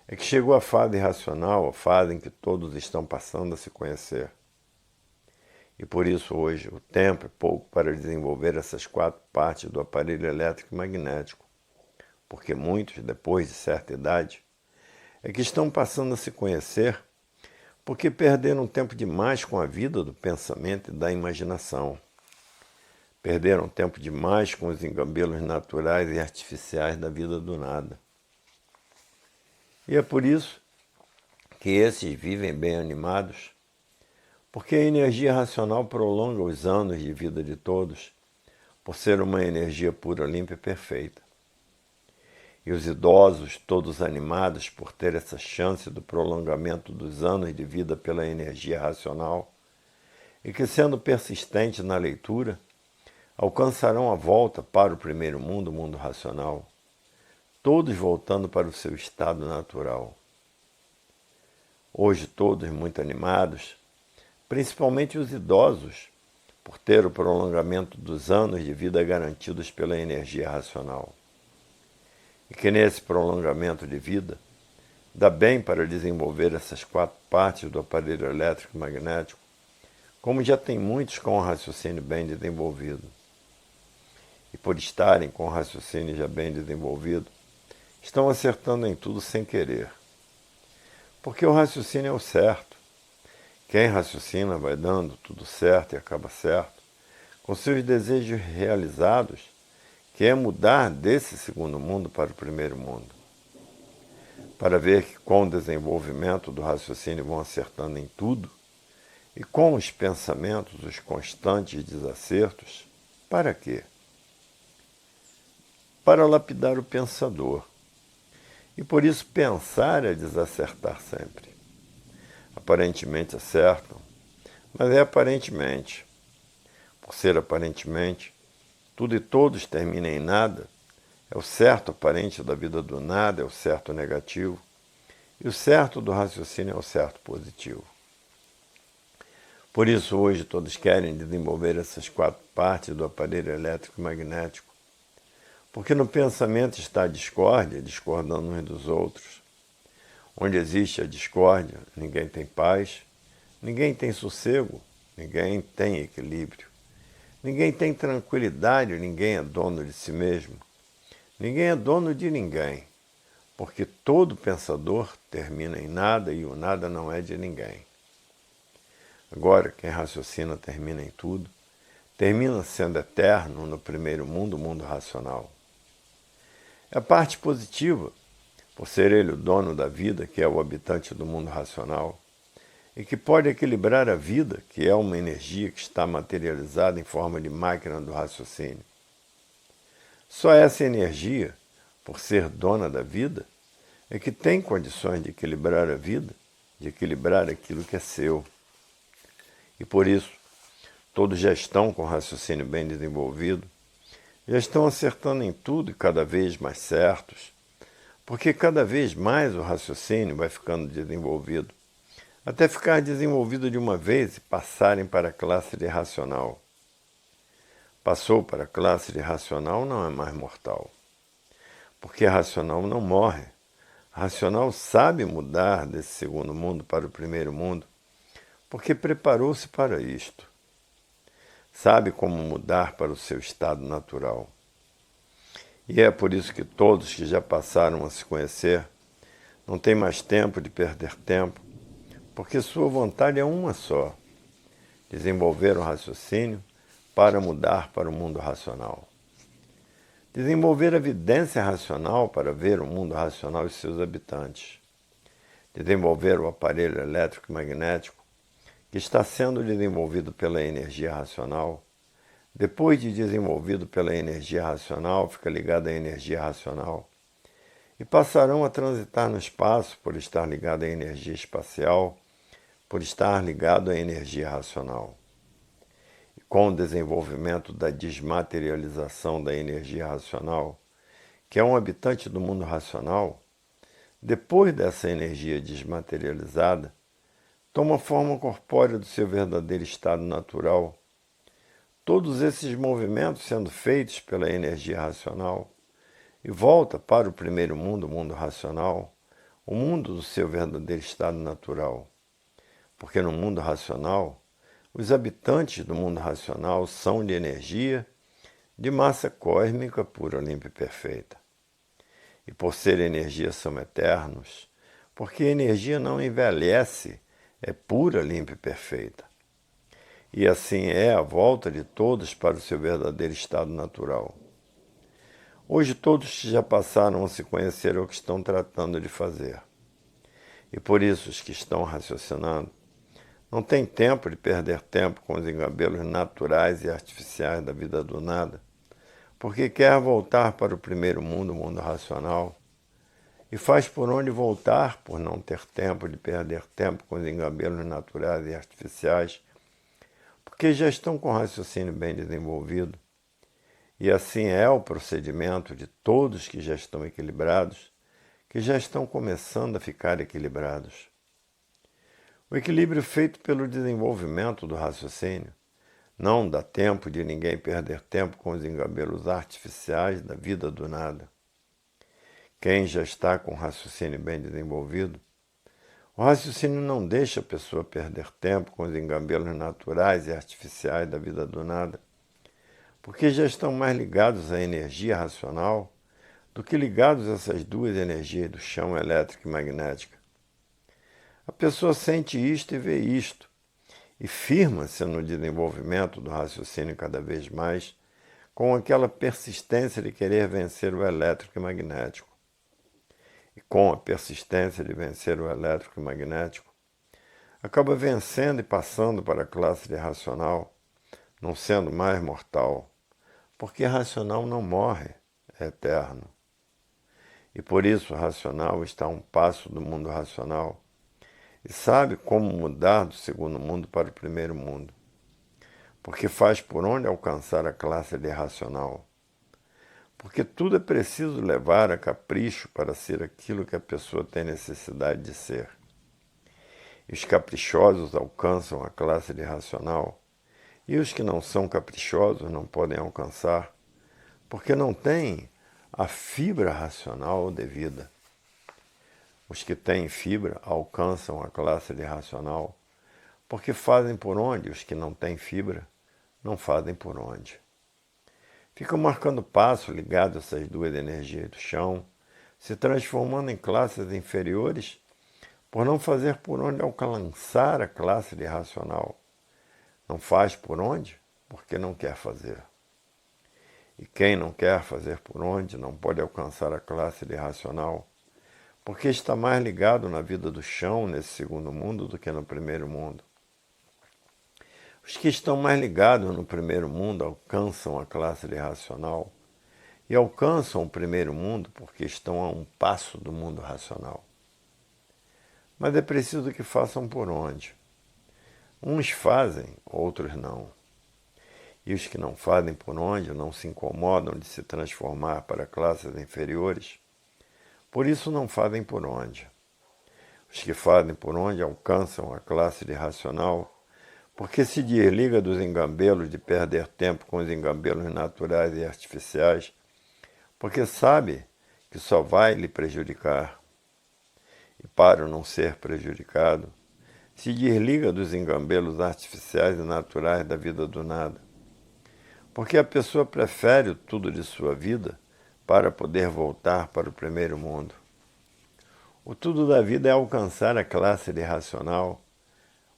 é que chegou a fase irracional, a fase em que todos estão passando a se conhecer. E por isso hoje o tempo é pouco para desenvolver essas 4 partes do aparelho elétrico e magnético, porque muitos, depois de certa idade, é que estão passando a se conhecer porque perderam tempo demais com a vida do pensamento e da imaginação. Perderam tempo demais com os engambelos naturais e artificiais da vida do nada. E é por isso que esses vivem bem animados, porque a energia racional prolonga os anos de vida de todos, por ser uma energia pura, limpa e perfeita. E os idosos, todos animados por ter essa chance do prolongamento dos anos de vida pela energia racional, e que, sendo persistentes na leitura, alcançarão a volta para o primeiro mundo, o mundo racional, todos voltando para o seu estado natural. Hoje todos muito animados, principalmente os idosos, por ter o prolongamento dos anos de vida garantidos pela energia racional. E que nesse prolongamento de vida, dá bem para desenvolver essas 4 partes do aparelho elétrico e magnético, como já tem muitos com o raciocínio bem desenvolvido. E por estarem com o raciocínio já bem desenvolvido, estão acertando em tudo sem querer. Porque o raciocínio é o certo. Quem raciocina vai dando tudo certo e acaba certo, com seus desejos realizados, que é mudar desse segundo mundo para o primeiro mundo. Para ver que com o desenvolvimento do raciocínio vão acertando em tudo, e com os pensamentos, os constantes desacertos, para quê? Para lapidar o pensador. E por isso pensar é desacertar sempre. Aparentemente acertam, mas é aparentemente. Por ser aparentemente, tudo e todos termina em nada, é o certo aparente da vida do nada, é o certo negativo, e o certo do raciocínio é o certo positivo. Por isso hoje todos querem desenvolver essas 4 partes do aparelho elétrico e magnético, porque no pensamento está a discórdia, discordando uns dos outros. Onde existe a discórdia, ninguém tem paz, ninguém tem sossego, ninguém tem equilíbrio. Ninguém tem tranquilidade, ninguém é dono de si mesmo. Ninguém é dono de ninguém, porque todo pensador termina em nada e o nada não é de ninguém. Agora, quem raciocina termina em tudo, termina sendo eterno no primeiro mundo, o mundo racional. É a parte positiva, por ser ele o dono da vida, que é o habitante do mundo racional, e que pode equilibrar a vida, que é uma energia que está materializada em forma de máquina do raciocínio. Só essa energia, por ser dona da vida, é que tem condições de equilibrar a vida, de equilibrar aquilo que é seu. E por isso, todos já estão com o raciocínio bem desenvolvido, já estão acertando em tudo e cada vez mais certos, porque cada vez mais o raciocínio vai ficando desenvolvido, até ficar desenvolvido de uma vez e passarem para a classe de racional. Passou para a classe de racional não é mais mortal, porque a racional não morre. A racional sabe mudar desse segundo mundo para o primeiro mundo, porque preparou-se para isto. Sabe como mudar para o seu estado natural. E é por isso que todos que já passaram a se conhecer não têm mais tempo de perder tempo, porque sua vontade é uma só: desenvolver o raciocínio para mudar para o mundo racional. Desenvolver a vidência racional para ver o mundo racional e seus habitantes. Desenvolver o aparelho elétrico e magnético que está sendo desenvolvido pela energia racional. Depois de desenvolvido pela energia racional, fica ligado à energia racional. E passarão a transitar no espaço por estar ligado à energia espacial, por estar ligado à energia racional. E com o desenvolvimento da desmaterialização da energia racional, que é um habitante do mundo racional, depois dessa energia desmaterializada, toma forma corpórea do seu verdadeiro estado natural. Todos esses movimentos sendo feitos pela energia racional, e volta para o primeiro mundo, o mundo racional, o mundo do seu verdadeiro estado natural. Porque no mundo racional, os habitantes do mundo racional são de energia, de massa cósmica pura, limpa e perfeita. E por ser energia são eternos, porque a energia não envelhece, é pura, limpa e perfeita. E assim é a volta de todos para o seu verdadeiro estado natural. Hoje todos que já passaram a se conhecer o que estão tratando de fazer. E por isso os que estão raciocinando não têm tempo de perder tempo com os engabelos naturais e artificiais da vida do nada, porque quer voltar para o primeiro mundo, o mundo racional, e faz por onde voltar por não ter tempo de perder tempo com os engabelos naturais e artificiais, porque já estão com o raciocínio bem desenvolvido. E assim é o procedimento de todos que já estão equilibrados, que já estão começando a ficar equilibrados. O equilíbrio feito pelo desenvolvimento do raciocínio não dá tempo de ninguém perder tempo com os engabelos artificiais da vida do nada. Quem já está com o raciocínio bem desenvolvido, o raciocínio não deixa a pessoa perder tempo com os engabelos naturais e artificiais da vida do nada, porque já estão mais ligados à energia racional do que ligados a essas duas energias do chão elétrica e magnética. A pessoa sente isto e vê isto, e firma-se no desenvolvimento do raciocínio cada vez mais, com aquela persistência de querer vencer o elétrico e magnético. E com a persistência de vencer o elétrico e magnético, acaba vencendo e passando para a classe de racional, não sendo mais mortal, porque racional não morre, é eterno. E por isso o racional está a um passo do mundo racional e sabe como mudar do segundo mundo para o primeiro mundo, porque faz por onde alcançar a classe de racional. Porque tudo é preciso levar a capricho para ser aquilo que a pessoa tem necessidade de ser. E os caprichosos alcançam a classe de racional, e os que não são caprichosos não podem alcançar, porque não têm a fibra racional devida. Os que têm fibra alcançam a classe de racional, porque fazem por onde os que não têm fibra não fazem por onde. Ficam marcando passo ligados a essas duas energias do chão, se transformando em classes inferiores, por não fazer por onde alcançar a classe de racional. Não faz por onde, porque não quer fazer. E quem não quer fazer por onde não pode alcançar a classe de racional, porque está mais ligado na vida do chão nesse segundo mundo do que no primeiro mundo. Os que estão mais ligados no primeiro mundo alcançam a classe de racional e alcançam o primeiro mundo porque estão a um passo do mundo racional. Mas é preciso que façam por onde. Uns fazem, outros não. E os que não fazem por onde não se incomodam de se transformar para classes inferiores, por isso não fazem por onde. Os que fazem por onde alcançam a classe de racional, porque se desliga dos engambelos de perder tempo com os engambelos naturais e artificiais, porque sabe que só vai lhe prejudicar. E para não ser prejudicado, se desliga dos engambelos artificiais e naturais da vida do nada, porque a pessoa prefere o tudo de sua vida para poder voltar para o primeiro mundo. O tudo da vida é alcançar a classe de racional.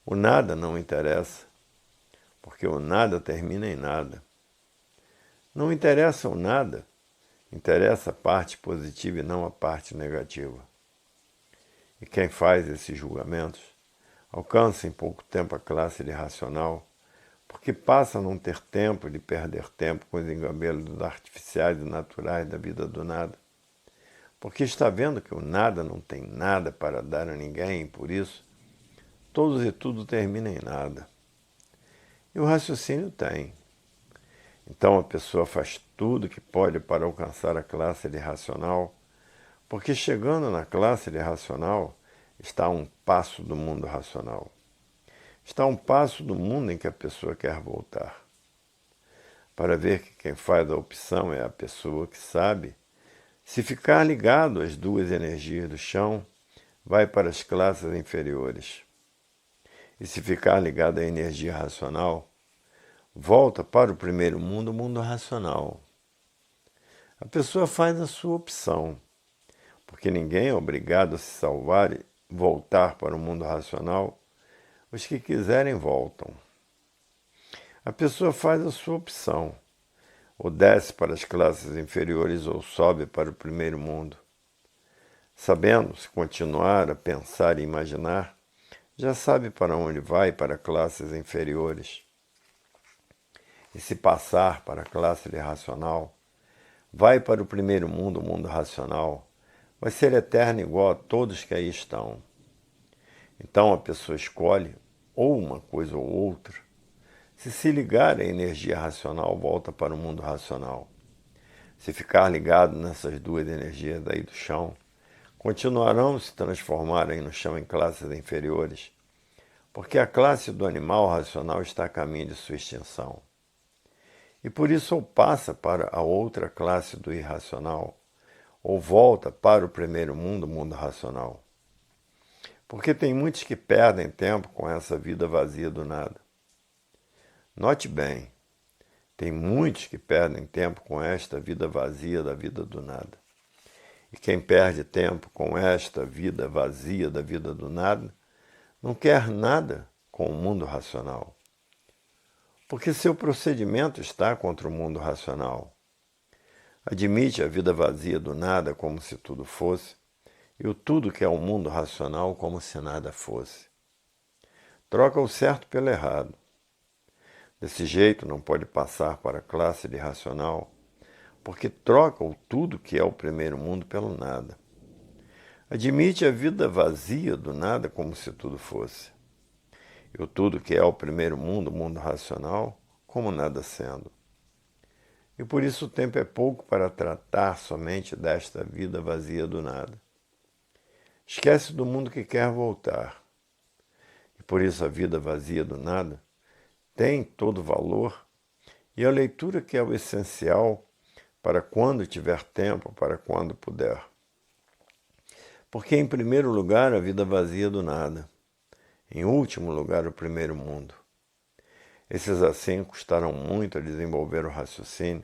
O nada não interessa, porque o nada termina em nada. Não interessa o nada, interessa a parte positiva e não a parte negativa. E quem faz esses julgamentos alcança em pouco tempo a classe de racional, porque passa a não ter tempo de perder tempo com os engabelos artificiais e naturais da vida do nada, porque está vendo que o nada não tem nada para dar a ninguém e por isso todos e tudo termina em nada. E o raciocínio tem. Então a pessoa faz tudo que pode para alcançar a classe de racional, porque chegando na classe de racional está a um passo do mundo racional. Está a um passo do mundo em que a pessoa quer voltar. Para ver que quem faz a opção é a pessoa que sabe, se ficar ligado às duas energias do chão, vai para as classes inferiores. E se ficar ligado à energia racional, volta para o primeiro mundo, o mundo racional. A pessoa faz a sua opção, porque ninguém é obrigado a se salvar e voltar para o mundo racional Os que quiserem voltam. A pessoa faz a sua opção. Ou desce para as classes inferiores ou sobe para o primeiro mundo. Sabendo, se continuar a pensar e imaginar, já sabe para onde vai para classes inferiores. E se passar para a classe irracional, vai para o primeiro mundo, o mundo racional, vai ser eterno igual a todos que aí estão. Então a pessoa escolhe ou uma coisa ou outra. Se ligar à energia racional, volta para o mundo racional. Se ficar ligado nessas duas energias daí do chão, continuarão a se transformar aí no chão em classes inferiores, porque a classe do animal racional está a caminho de sua extinção. E por isso ou passa para a outra classe do irracional, ou volta para o primeiro mundo, o mundo racional. Porque tem muitos que perdem tempo com essa vida vazia do nada. Note bem, tem muitos que perdem tempo com esta vida vazia da vida do nada. E quem perde tempo com esta vida vazia da vida do nada, não quer nada com o mundo racional. Porque seu procedimento está contra o mundo racional. Admite a vida vazia do nada como se tudo fosse, e o tudo que é o mundo racional como se nada fosse. Troca o certo pelo errado. Desse jeito não pode passar para a classe de racional, porque troca o tudo que é o primeiro mundo pelo nada. Admite a vida vazia do nada como se tudo fosse. E o tudo que é o primeiro mundo, o mundo racional, como nada sendo. E por isso o tempo é pouco para tratar somente desta vida vazia do nada. Esquece do mundo que quer voltar. E por isso a vida vazia do nada tem todo valor, e a leitura que é o essencial para quando tiver tempo, para quando puder. Porque, em primeiro lugar, a vida vazia do nada. Em último lugar, o primeiro mundo. Esses assim custarão muito a desenvolver o raciocínio,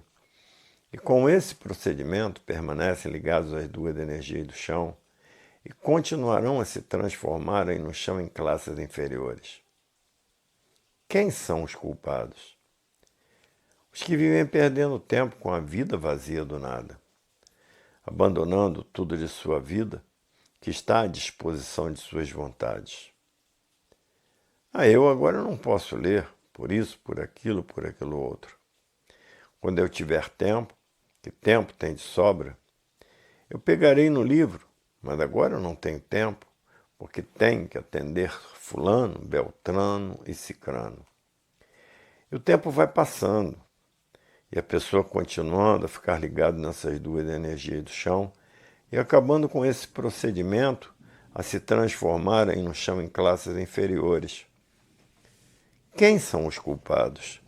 e com esse procedimento permanecem ligados às duas energias do chão e continuarão a se transformarem no chão em classes inferiores. Quem são os culpados? Os que vivem perdendo tempo com a vida vazia do nada, abandonando tudo de sua vida que está à disposição de suas vontades. Eu agora não posso ler, por isso, por aquilo outro. Quando eu tiver tempo, que tempo tem de sobra, eu pegarei no livro, mas agora eu não tenho tempo, porque tenho que atender fulano, beltrano e cicrano. E o tempo vai passando, e a pessoa continuando a ficar ligada nessas duas energias do chão, e acabando com esse procedimento a se transformarem no chão em classes inferiores. Quem são os culpados?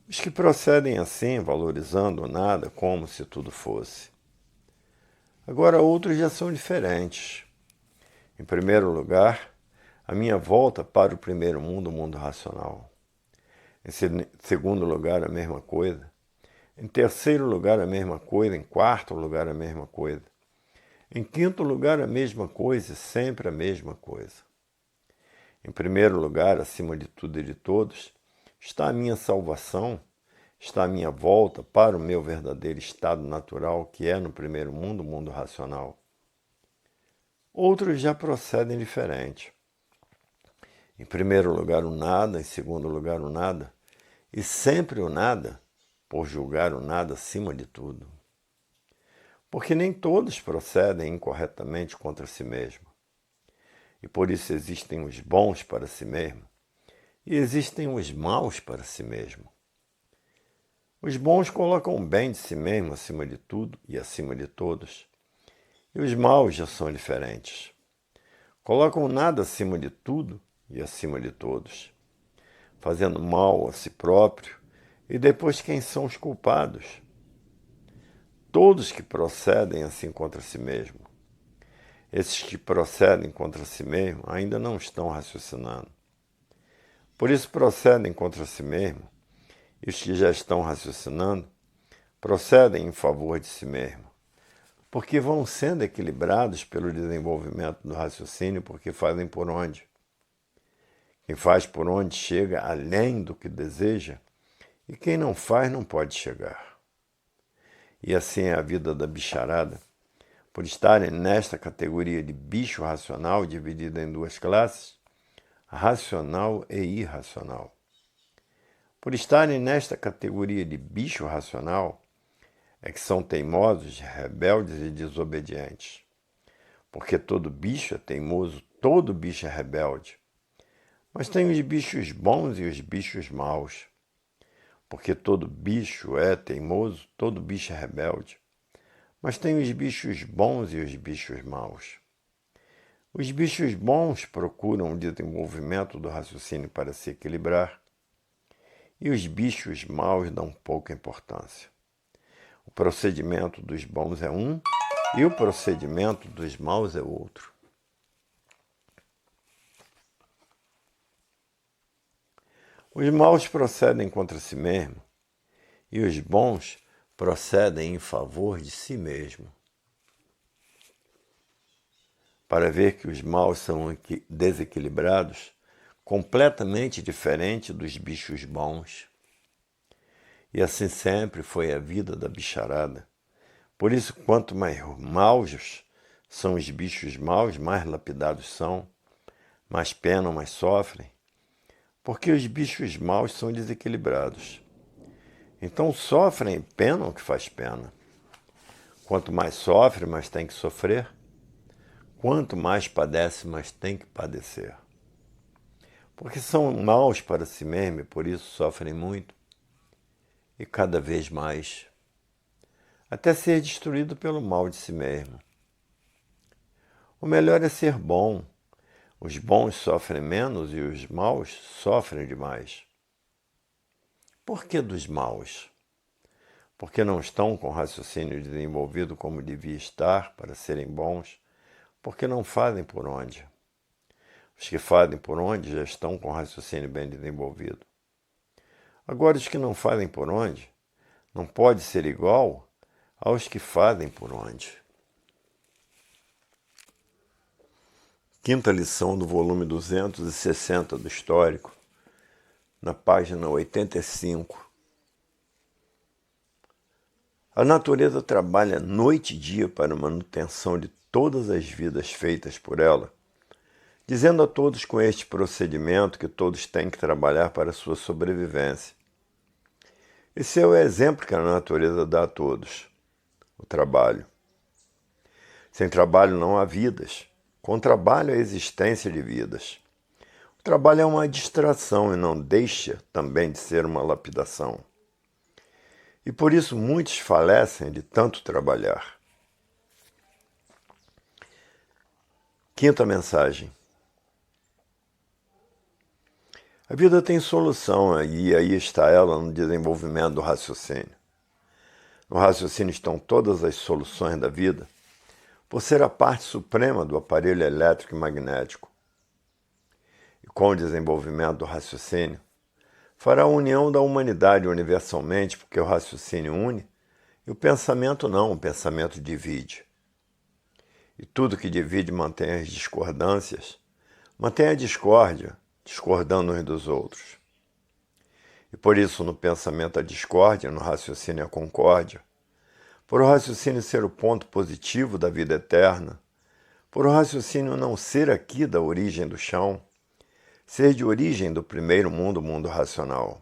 Os que procedem assim, valorizando o nada como se tudo fosse. Agora outros já são diferentes. Em primeiro lugar, a minha volta para o primeiro mundo, o mundo racional. Em segundo lugar, a mesma coisa. Em terceiro lugar, a mesma coisa. Em quarto lugar, a mesma coisa. Em quinto lugar, a mesma coisa e sempre a mesma coisa. Em primeiro lugar, acima de tudo e de todos, está a minha salvação, está a minha volta para o meu verdadeiro estado natural, que é no primeiro mundo, o mundo racional. Outros já procedem diferente. Em primeiro lugar, o nada, em segundo lugar, o nada, e sempre o nada, por julgar o nada acima de tudo. Porque nem todos procedem incorretamente contra si mesmo. E por isso existem os bons para si mesmo e existem os maus para si mesmo. Os bons colocam o bem de si mesmo acima de tudo e acima de todos. E os maus já são diferentes. Colocam nada acima de tudo e acima de todos, fazendo mal a si próprio. E depois quem são os culpados? Todos que procedem assim contra si mesmo. Esses que procedem contra si mesmo ainda não estão raciocinando. Por isso procedem contra si mesmo, e os que já estão raciocinando procedem em favor de si mesmo, porque vão sendo equilibrados pelo desenvolvimento do raciocínio, porque fazem por onde. Quem faz por onde chega além do que deseja, e quem não faz não pode chegar. E assim é a vida da bicharada, por estarem nesta categoria de bicho racional, dividida em duas classes, racional e irracional. Por estarem nesta categoria de bicho racional, é que são teimosos, rebeldes e desobedientes. Porque todo bicho é teimoso, todo bicho é rebelde. Mas tem os bichos bons e os bichos maus. Porque todo bicho é teimoso, todo bicho é rebelde. Mas tem os bichos bons e os bichos maus. Os bichos bons procuram o desenvolvimento do raciocínio para se equilibrar. E os bichos maus dão pouca importância. O procedimento dos bons é um e o procedimento dos maus é outro. Os maus procedem contra si mesmo e os bons procedem em favor de si mesmo. Para ver que os maus são desequilibrados, completamente diferente dos bichos bons. E assim sempre foi a vida da bicharada. Por isso, quanto mais maus são os bichos maus, mais lapidados são, mais penam, mais sofrem, porque os bichos maus são desequilibrados. Então sofrem e penam o que faz pena. Quanto mais sofre, mais tem que sofrer. Quanto mais padece, mais tem que padecer. Porque são maus para si mesmo e por isso sofrem muito. E cada vez mais, até ser destruído pelo mal de si mesmo. O melhor é ser bom. Os bons sofrem menos e os maus sofrem demais. Por que dos maus? Porque não estão com o raciocínio desenvolvido como devia estar para serem bons, porque não fazem por onde. Os que fazem por onde já estão com o raciocínio bem desenvolvido. Agora, os que não fazem por onde, não pode ser igual aos que fazem por onde. Quinta lição do volume 260 do Histórico, na página 85. A natureza trabalha noite e dia para a manutenção de todas as vidas feitas por ela, dizendo a todos com este procedimento que todos têm que trabalhar para a sua sobrevivência. Esse é o exemplo que a natureza dá a todos, o trabalho. Sem trabalho não há vidas, com trabalho há existência de vidas. O trabalho é uma distração e não deixa também de ser uma lapidação. E por isso muitos falecem de tanto trabalhar. Quinta mensagem. A vida tem solução e aí está ela no desenvolvimento do raciocínio. No raciocínio estão todas as soluções da vida, por ser a parte suprema do aparelho elétrico e magnético. E com o desenvolvimento do raciocínio, fará a união da humanidade universalmente, porque o raciocínio une e o pensamento não, o pensamento divide. E tudo que divide mantém as discordâncias, mantém a discórdia, discordando uns dos outros. E por isso no pensamento a discórdia, no raciocínio a concórdia. Por o raciocínio ser o ponto positivo da vida eterna, por o raciocínio não ser aqui da origem do chão, ser de origem do primeiro mundo, o mundo racional.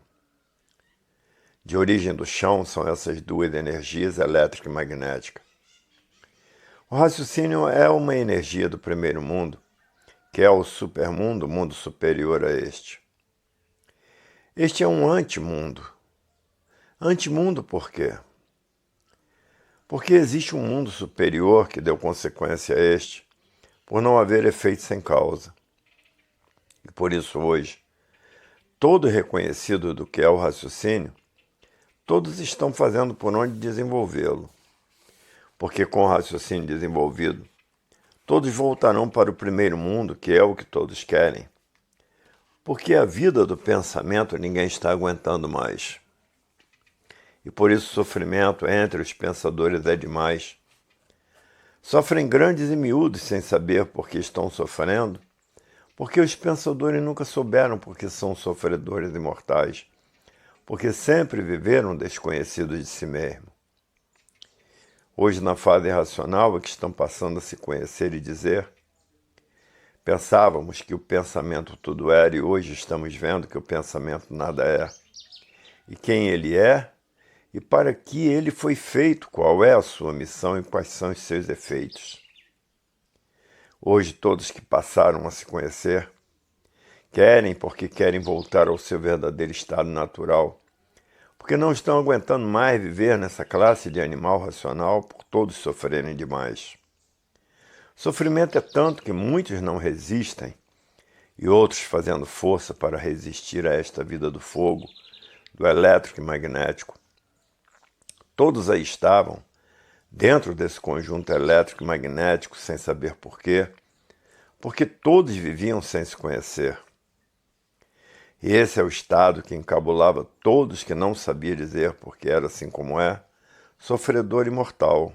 De origem do chão são essas duas energias, elétrica e magnética. O raciocínio é uma energia do primeiro mundo, que é o supermundo, o mundo superior a este. Este é um antimundo. Antimundo por quê? Porque existe um mundo superior que deu consequência a este, por não haver efeito sem causa. E por isso hoje, todo reconhecido do que é o raciocínio, todos estão fazendo por onde desenvolvê-lo. Porque com o raciocínio desenvolvido, todos voltarão para o primeiro mundo, que é o que todos querem. Porque a vida do pensamento ninguém está aguentando mais. E por isso o sofrimento entre os pensadores é demais. Sofrem grandes e miúdos sem saber por que estão sofrendo, Porque os pensadores nunca souberam porque são sofredores imortais, porque sempre viveram desconhecidos de si mesmos. Hoje, na fase racional, é que estão passando a se conhecer e dizer: pensávamos que o pensamento tudo era e hoje estamos vendo que o pensamento nada é. E quem ele é e para que ele foi feito, qual é a sua missão e quais são os seus efeitos. Hoje todos que passaram a se conhecer querem porque querem voltar ao seu verdadeiro estado natural, porque não estão aguentando mais viver nessa classe de animal racional por todos sofrerem demais. O sofrimento é tanto que muitos não resistem e outros fazendo força para resistir a esta vida do fogo, do elétrico e magnético. Todos aí estavam, dentro desse conjunto elétrico e magnético, sem saber porquê, porque todos viviam sem se conhecer. E esse é o estado que encabulava todos que não sabia dizer porque era assim como é, sofredor e mortal.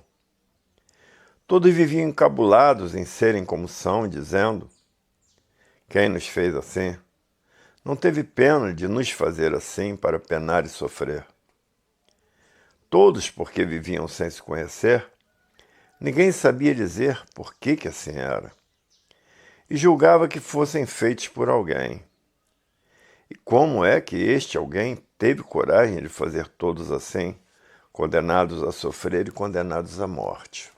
Todos viviam encabulados em serem como são, dizendo: quem nos fez assim? Não teve pena de nos fazer assim para penar e sofrer. Todos, porque viviam sem se conhecer, ninguém sabia dizer por que assim era. E julgava que fossem feitos por alguém. E como é que este alguém teve coragem de fazer todos assim, condenados a sofrer e condenados à morte?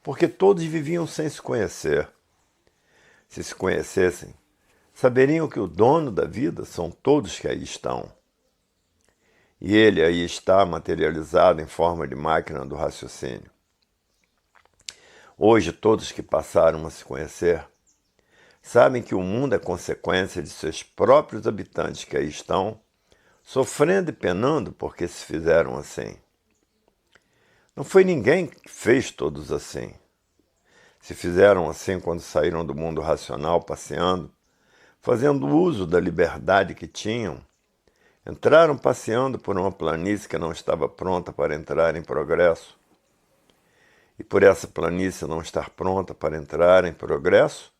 Porque todos viviam sem se conhecer. Se se conhecessem, saberiam que o dono da vida são todos que aí estão. E ele aí está materializado em forma de máquina do raciocínio. Hoje, todos que passaram a se conhecer sabem que o mundo é consequência de seus próprios habitantes que aí estão, sofrendo e penando porque se fizeram assim. Não foi ninguém que fez todos assim. Se fizeram assim quando saíram do mundo racional passeando, fazendo uso da liberdade que tinham, entraram passeando por uma planície que não estava pronta para entrar em progresso. E por essa planície não estar pronta para entrar em progresso,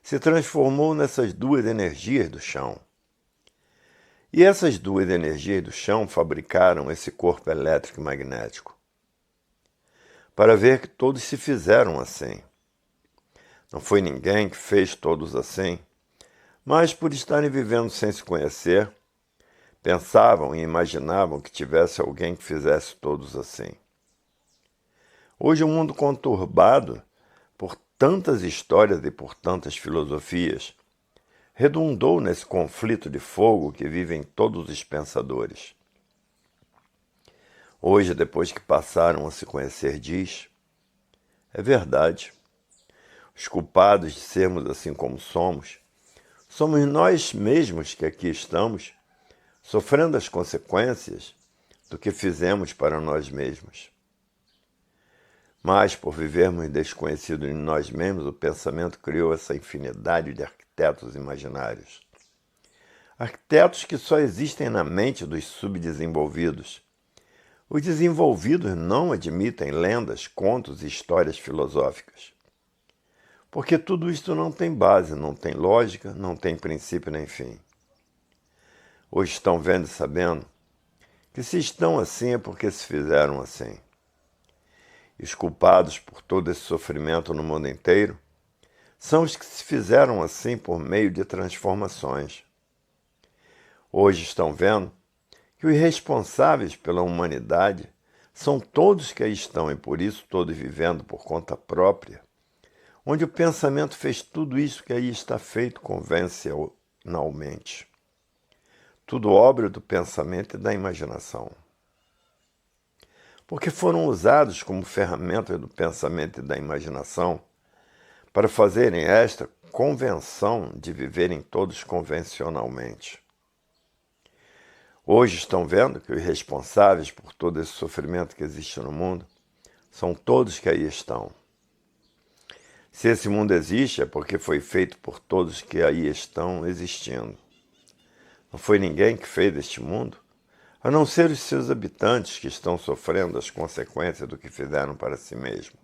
se transformou nessas duas energias do chão. E essas duas energias do chão fabricaram esse corpo elétrico e magnético. Para ver que todos se fizeram assim. Não foi ninguém que fez todos assim, mas por estarem vivendo sem se conhecer, pensavam e imaginavam que tivesse alguém que fizesse todos assim. Hoje o mundo conturbado por tantas histórias e por tantas filosofias redundou nesse conflito de fogo que vivem todos os pensadores. Hoje, depois que passaram a se conhecer, diz: é verdade. Os culpados de sermos assim como somos nós mesmos que aqui estamos, sofrendo as consequências do que fizemos para nós mesmos. Mas, por vivermos desconhecidos em nós mesmos, o pensamento criou essa infinidade de arquitetos imaginários. Arquitetos que só existem na mente dos subdesenvolvidos. Os desenvolvidos não admitem lendas, contos e histórias filosóficas. Porque tudo isto não tem base, não tem lógica, não tem princípio nem fim. Hoje estão vendo e sabendo que se estão assim é porque se fizeram assim. E os culpados por todo esse sofrimento no mundo inteiro são os que se fizeram assim por meio de transformações. Hoje estão vendo que os responsáveis pela humanidade são todos que aí estão e por isso todos vivendo por conta própria, onde o pensamento fez tudo isso que aí está feito convencionalmente. Tudo obra do pensamento e da imaginação. Porque foram usados como ferramentas do pensamento e da imaginação para fazerem esta convenção de viverem todos convencionalmente. Hoje estão vendo que os responsáveis por todo esse sofrimento que existe no mundo são todos que aí estão. Se esse mundo existe é porque foi feito por todos que aí estão existindo. Não foi ninguém que fez este mundo, a não ser os seus habitantes que estão sofrendo as consequências do que fizeram para si mesmos.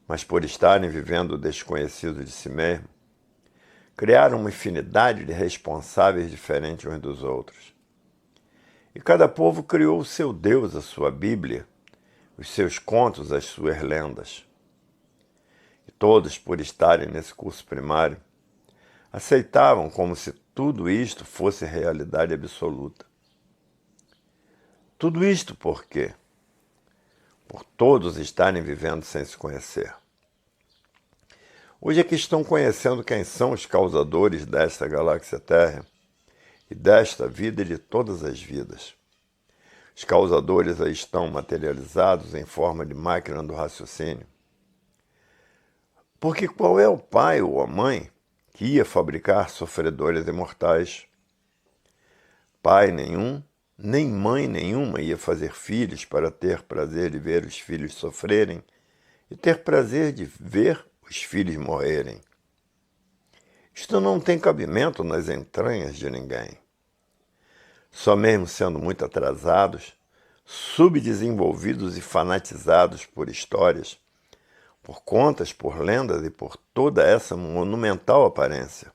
Mas por estarem vivendo o desconhecido de si mesmo, criaram uma infinidade de responsáveis diferentes uns dos outros. E cada povo criou o seu Deus, a sua Bíblia, os seus contos, as suas lendas. E todos, por estarem nesse curso primário, aceitavam como se tudo isto fosse realidade absoluta. Tudo isto por quê? Por todos estarem vivendo sem se conhecer. Hoje é que estão conhecendo quem são os causadores desta galáxia Terra e desta vida e de todas as vidas. Os causadores aí estão materializados em forma de máquina do raciocínio. Porque qual é o pai ou a mãe que ia fabricar sofredores imortais? Pai nenhum, nem mãe nenhuma ia fazer filhos para ter prazer de ver os filhos sofrerem e ter prazer de ver os filhos morrerem. Isto não tem cabimento nas entranhas de ninguém. Só mesmo sendo muito atrasados, subdesenvolvidos e fanatizados por histórias, por contas, por lendas e por toda essa monumental aparência.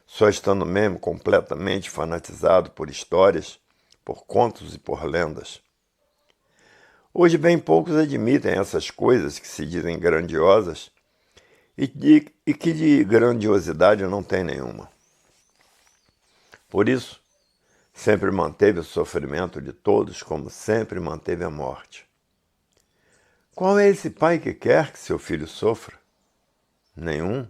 Só estando mesmo completamente fanatizado por histórias, por contos e por lendas. Hoje bem poucos admitem essas coisas que se dizem grandiosas e que de grandiosidade não tem nenhuma. Por isso, sempre manteve o sofrimento de todos como sempre manteve a morte. Qual é esse pai que quer que seu filho sofra? Nenhum.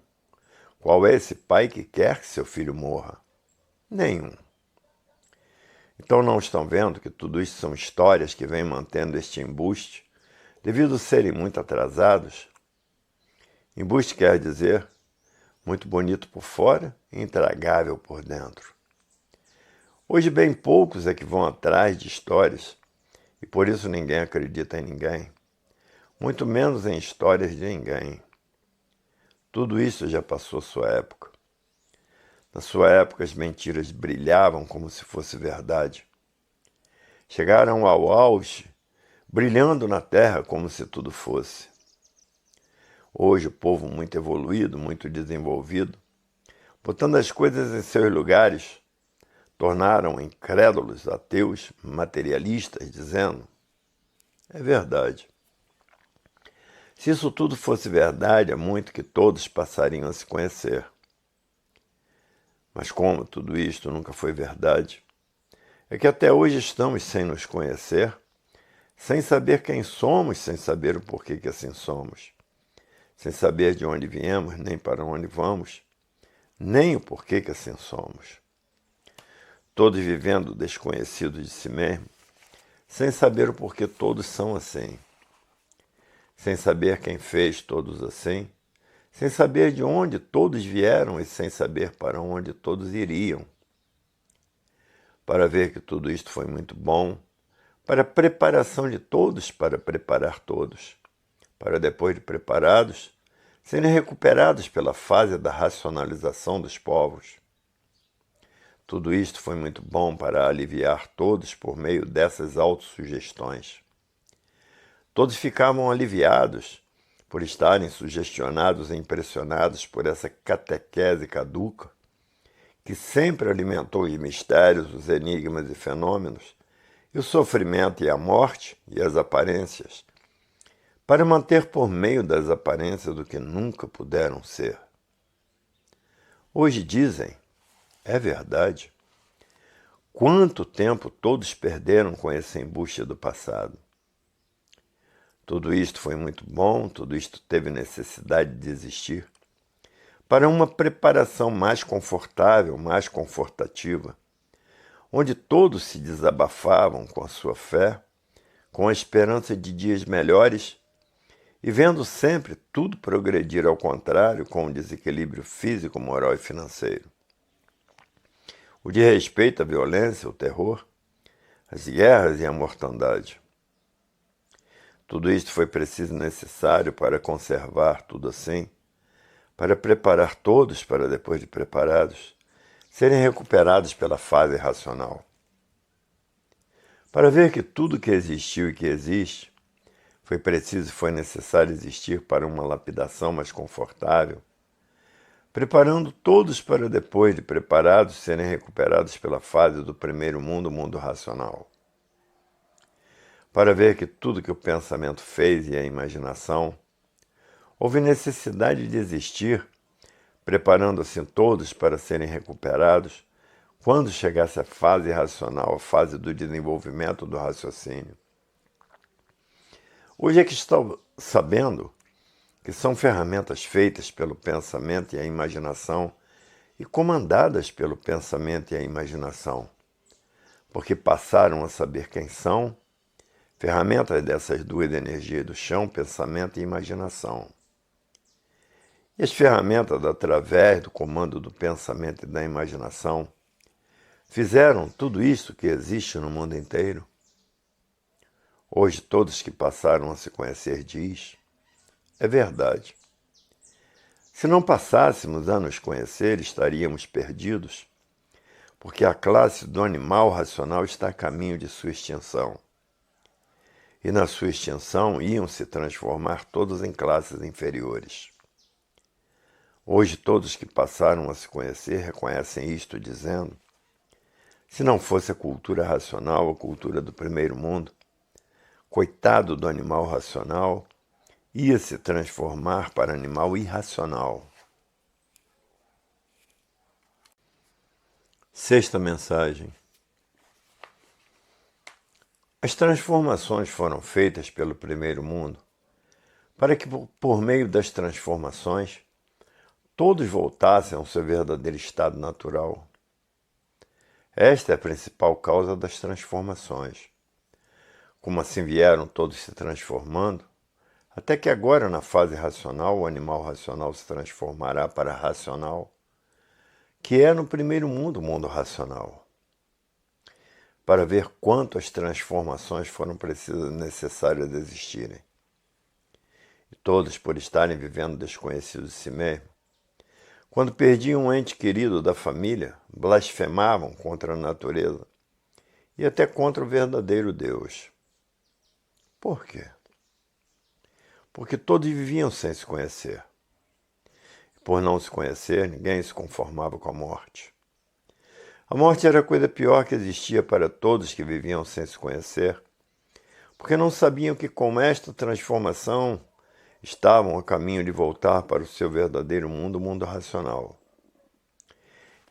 Qual é esse pai que quer que seu filho morra? Nenhum. Então não estão vendo que tudo isso são histórias que vêm mantendo este embuste, devido a serem muito atrasados? Embuste quer dizer muito bonito por fora e intragável por dentro. Hoje bem poucos é que vão atrás de histórias, e por isso ninguém acredita em ninguém, muito menos em histórias de ninguém. Tudo isso já passou sua época. Na sua época, as mentiras brilhavam como se fosse verdade. Chegaram ao auge, brilhando na terra como se tudo fosse. Hoje, o povo muito evoluído, muito desenvolvido, botando as coisas em seus lugares, tornaram incrédulos, ateus, materialistas, dizendo: é verdade. Se isso tudo fosse verdade, é muito que todos passariam a se conhecer. Mas como tudo isto nunca foi verdade, é que até hoje estamos sem nos conhecer, sem saber quem somos, sem saber o porquê que assim somos, sem saber de onde viemos, nem para onde vamos, nem o porquê que assim somos. Todos vivendo desconhecidos de si mesmo, sem saber o porquê todos são assim, sem saber quem fez todos assim, sem saber de onde todos vieram e sem saber para onde todos iriam. Para ver que tudo isto foi muito bom, para a preparação de todos, para preparar todos, para depois de preparados, serem recuperados pela fase da racionalização dos povos. Tudo isto foi muito bom para aliviar todos por meio dessas autossugestões. Todos ficavam aliviados por estarem sugestionados e impressionados por essa catequese caduca, que sempre alimentou os mistérios, os enigmas e fenômenos, e o sofrimento e a morte e as aparências, para manter por meio das aparências o que nunca puderam ser. Hoje dizem, é verdade, quanto tempo todos perderam com esse embuste do passado. Tudo isto foi muito bom, tudo isto teve necessidade de existir, para uma preparação mais confortável, mais confortativa, onde todos se desabafavam com a sua fé, com a esperança de dias melhores e vendo sempre tudo progredir ao contrário com o desequilíbrio físico, moral e financeiro. O de respeito à violência, o terror, as guerras e a mortandade. Tudo isto foi preciso e necessário para conservar tudo assim, para preparar todos para, depois de preparados, serem recuperados pela fase racional. Para ver que tudo que existiu e que existe, foi preciso e foi necessário existir para uma lapidação mais confortável, preparando todos para depois de preparados serem recuperados pela fase do primeiro mundo, o mundo racional. Para ver que tudo que o pensamento fez e a imaginação, houve necessidade de existir, preparando assim todos para serem recuperados quando chegasse a fase racional, a fase do desenvolvimento do raciocínio. Hoje é que estou sabendo que são ferramentas feitas pelo pensamento e a imaginação e comandadas pelo pensamento e a imaginação, porque passaram a saber quem são, ferramentas dessas duas energias do chão, pensamento e imaginação. E as ferramentas, através do comando do pensamento e da imaginação, fizeram tudo isso que existe no mundo inteiro. Hoje todos que passaram a se conhecer diz, é verdade. Se não passássemos a nos conhecer, estaríamos perdidos, porque a classe do animal racional está a caminho de sua extinção. E na sua extinção iam se transformar todos em classes inferiores. Hoje todos que passaram a se conhecer reconhecem isto dizendo, se não fosse a cultura racional, a cultura do primeiro mundo, coitado do animal racional, ia se transformar para animal irracional. Sexta mensagem. As transformações foram feitas pelo primeiro mundo para que, por meio das transformações, todos voltassem ao seu verdadeiro estado natural. Esta é a principal causa das transformações. Como assim vieram todos se transformando, até que agora, na fase racional, o animal racional se transformará para racional, que é no primeiro mundo, o mundo racional, para ver quanto as transformações foram precisas e necessárias de existirem. E todos, por estarem vivendo desconhecidos de si mesmos, quando perdiam um ente querido da família, blasfemavam contra a natureza e até contra o verdadeiro Deus. Por quê? Porque todos viviam sem se conhecer. E por não se conhecer, ninguém se conformava com a morte. A morte era a coisa pior que existia para todos que viviam sem se conhecer, porque não sabiam que com esta transformação estavam a caminho de voltar para o seu verdadeiro mundo, o mundo racional.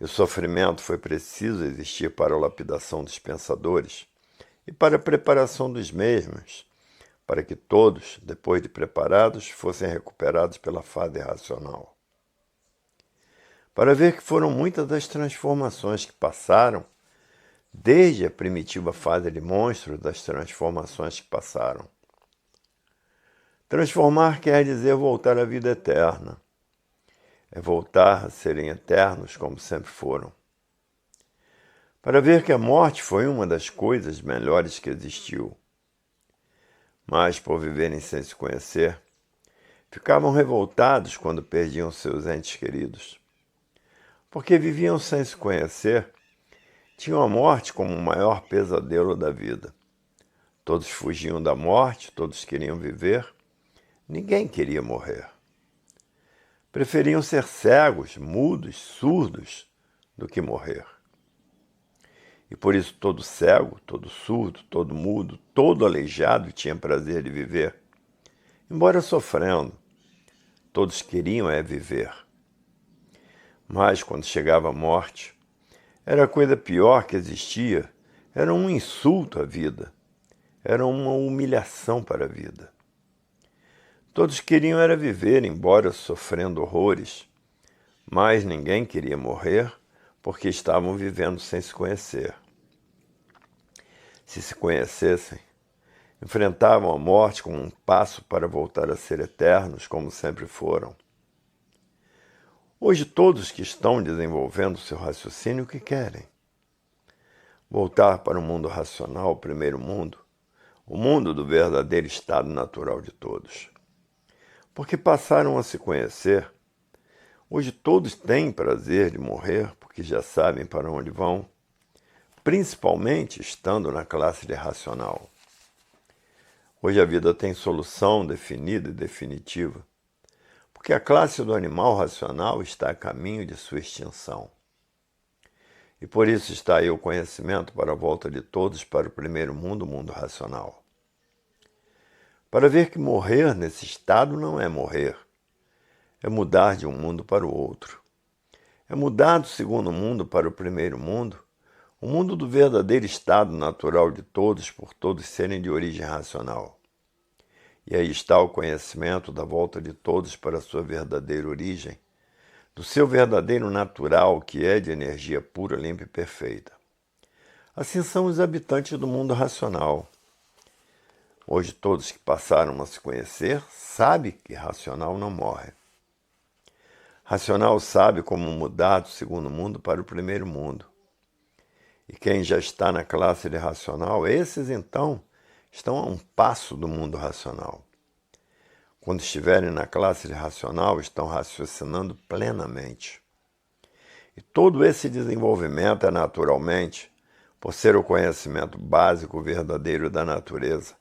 E o sofrimento foi preciso existir para a lapidação dos pensadores e para a preparação dos mesmos, para que todos, depois de preparados, fossem recuperados pela fase racional. Para ver que foram muitas das transformações que passaram, desde a primitiva fase de monstros, das transformações que passaram. Transformar quer dizer voltar à vida eterna. É voltar a serem eternos como sempre foram. Para ver que a morte foi uma das coisas melhores que existiu. Mas, por viverem sem se conhecer, ficavam revoltados quando perdiam seus entes queridos. Porque viviam sem se conhecer, tinham a morte como o maior pesadelo da vida. Todos fugiam da morte, todos queriam viver, ninguém queria morrer. Preferiam ser cegos, mudos, surdos, do que morrer. E por isso todo cego, todo surdo, todo mudo, todo aleijado tinha prazer de viver. Embora sofrendo, todos queriam viver. Mas quando chegava a morte, era a coisa pior que existia, era um insulto à vida, era uma humilhação para a vida. Todos queriam era viver, embora sofrendo horrores, mas ninguém queria morrer porque estavam vivendo sem se conhecer. Se conhecessem, enfrentavam a morte como um passo para voltar a ser eternos, como sempre foram. Hoje todos que estão desenvolvendo seu raciocínio, o que querem? Voltar para o mundo racional, o primeiro mundo, o mundo do verdadeiro estado natural de todos. Porque passaram a se conhecer, hoje todos têm prazer de morrer, porque já sabem para onde vão, principalmente estando na classe de racional. Hoje a vida tem solução definida e definitiva, porque a classe do animal racional está a caminho de sua extinção. E por isso está aí o conhecimento para a volta de todos para o primeiro mundo, o mundo racional. Para ver que morrer nesse estado não é morrer, é mudar de um mundo para o outro. É mudar do segundo mundo para o primeiro mundo, o mundo do verdadeiro estado natural de todos, por todos serem de origem racional. E aí está o conhecimento da volta de todos para a sua verdadeira origem, do seu verdadeiro natural, que é de energia pura, limpa e perfeita. Assim são os habitantes do mundo racional. Hoje todos que passaram a se conhecer sabem que racional não morre. Racional sabe como mudar do segundo mundo para o primeiro mundo. E quem já está na classe de racional, esses então estão a um passo do mundo racional. Quando estiverem na classe de racional, estão raciocinando plenamente. E todo esse desenvolvimento é naturalmente por ser o conhecimento básico verdadeiro da natureza.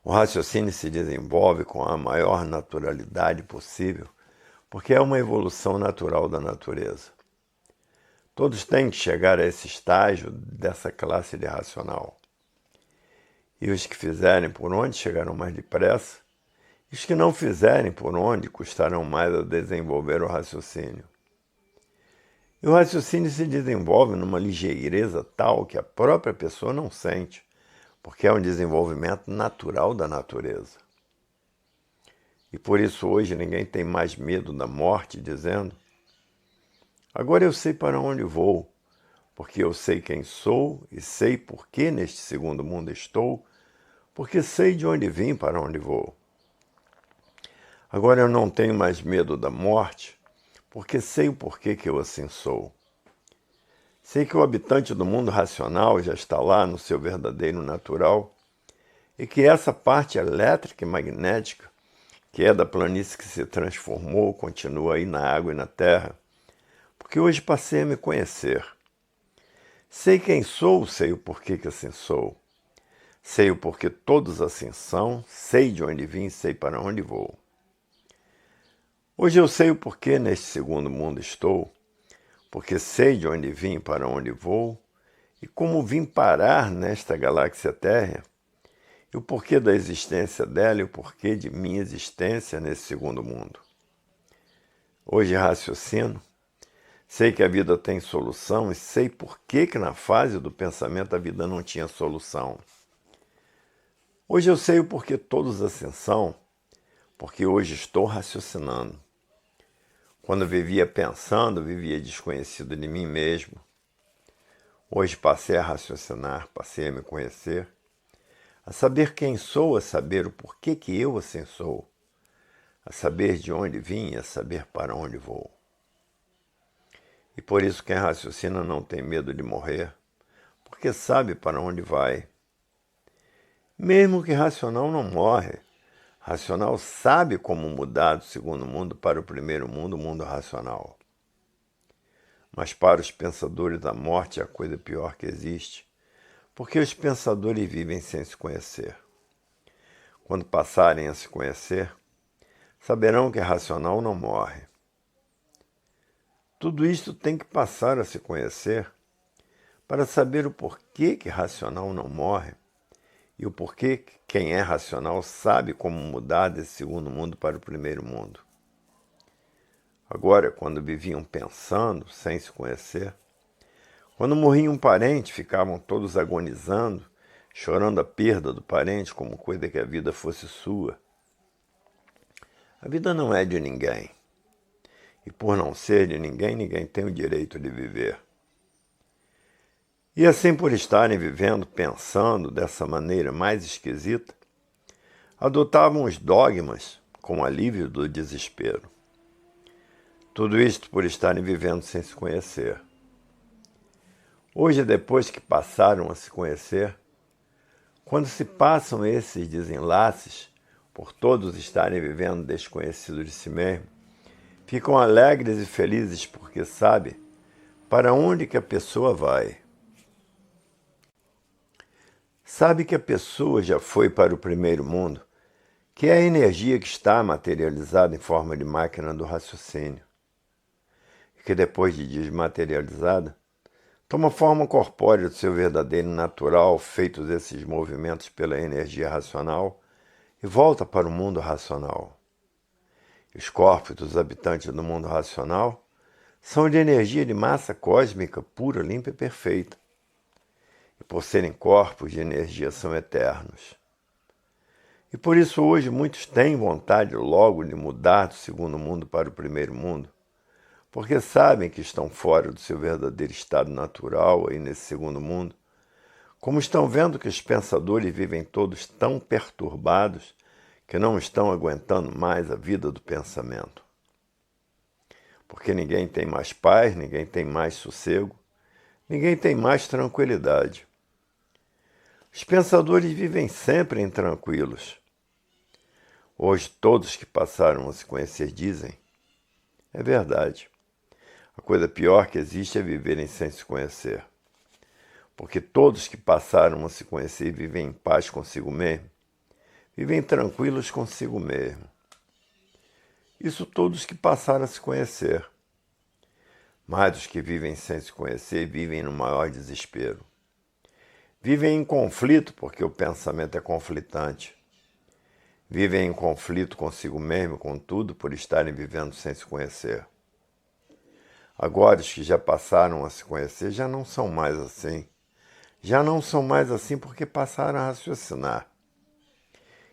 O raciocínio se desenvolve com a maior naturalidade possível, porque é uma evolução natural da natureza. Todos têm que chegar a esse estágio dessa classe de racional. E os que fizerem por onde chegarão mais depressa, e os que não fizerem por onde custarão mais a desenvolver o raciocínio. E o raciocínio se desenvolve numa ligeireza tal que a própria pessoa não sente, porque é um desenvolvimento natural da natureza. E por isso hoje ninguém tem mais medo da morte, dizendo: agora eu sei para onde vou, porque eu sei quem sou e sei por que neste segundo mundo estou, porque sei de onde vim para onde vou. Agora eu não tenho mais medo da morte, porque sei o porquê que eu assim sou. Sei que o habitante do mundo racional já está lá no seu verdadeiro natural e que essa parte elétrica e magnética, que é da planície que se transformou, continua aí na água e na terra, porque hoje passei a me conhecer. Sei quem sou, sei o porquê que assim sou. Sei o porquê todos assim são, sei de onde vim, sei para onde vou. Hoje eu sei o porquê neste segundo mundo estou, porque sei de onde vim e para onde vou, e como vim parar nesta galáxia Terra, e o porquê da existência dela e o porquê de minha existência nesse segundo mundo. Hoje raciocino, sei que a vida tem solução e sei por que na fase do pensamento a vida não tinha solução. Hoje eu sei o porquê todos assim são, porque hoje estou raciocinando. Quando vivia pensando, vivia desconhecido de mim mesmo. Hoje passei a raciocinar, passei a me conhecer, a saber quem sou, a saber o porquê que eu assim sou, a saber de onde vim e a saber para onde vou. E por isso quem raciocina não tem medo de morrer, porque sabe para onde vai. Mesmo que racional não morre, racional sabe como mudar do segundo mundo para o primeiro mundo, o mundo racional. Mas para os pensadores a morte é a coisa pior que existe, porque os pensadores vivem sem se conhecer. Quando passarem a se conhecer, saberão que racional não morre. Tudo isto tem que passar a se conhecer para saber o porquê que racional não morre e o porquê que quem é racional sabe como mudar desse segundo mundo para o primeiro mundo. Agora, quando viviam pensando, sem se conhecer, quando morria um parente, ficavam todos agonizando, chorando a perda do parente como coisa que a vida fosse sua. A vida não é de ninguém. E por não ser de ninguém, ninguém tem o direito de viver. E assim, por estarem vivendo, pensando dessa maneira mais esquisita, adotavam os dogmas com alívio do desespero. Tudo isto por estarem vivendo sem se conhecer. Hoje, depois que passaram a se conhecer, quando se passam esses desenlaces, por todos estarem vivendo desconhecidos de si mesmo, ficam alegres e felizes porque sabem para onde que a pessoa vai. Sabe que a pessoa já foi para o primeiro mundo, que é a energia que está materializada em forma de máquina do raciocínio, e que depois de desmaterializada, toma forma corpórea do seu verdadeiro natural, feitos esses movimentos pela energia racional, e volta para o mundo racional. E os corpos dos habitantes do mundo racional são de energia de massa cósmica pura, limpa e perfeita. E por serem corpos de energia são eternos. E por isso hoje muitos têm vontade logo de mudar do segundo mundo para o primeiro mundo, porque sabem que estão fora do seu verdadeiro estado natural aí nesse segundo mundo, como estão vendo que os pensadores vivem todos tão perturbados que não estão aguentando mais a vida do pensamento. Porque ninguém tem mais paz, ninguém tem mais sossego, ninguém tem mais tranquilidade. Os pensadores vivem sempre intranquilos. Hoje todos que passaram a se conhecer dizem, é verdade. A coisa pior que existe é viverem sem se conhecer. Porque todos que passaram a se conhecer vivem em paz consigo mesmo, vivem tranquilos consigo mesmo. Isso todos que passaram a se conhecer. Mas os que vivem sem se conhecer vivem no maior desespero. Vivem em conflito porque o pensamento é conflitante. Vivem em conflito consigo mesmo, com tudo, por estarem vivendo sem se conhecer. Agora, os que já passaram a se conhecer já não são mais assim. Já não são mais assim porque passaram a raciocinar.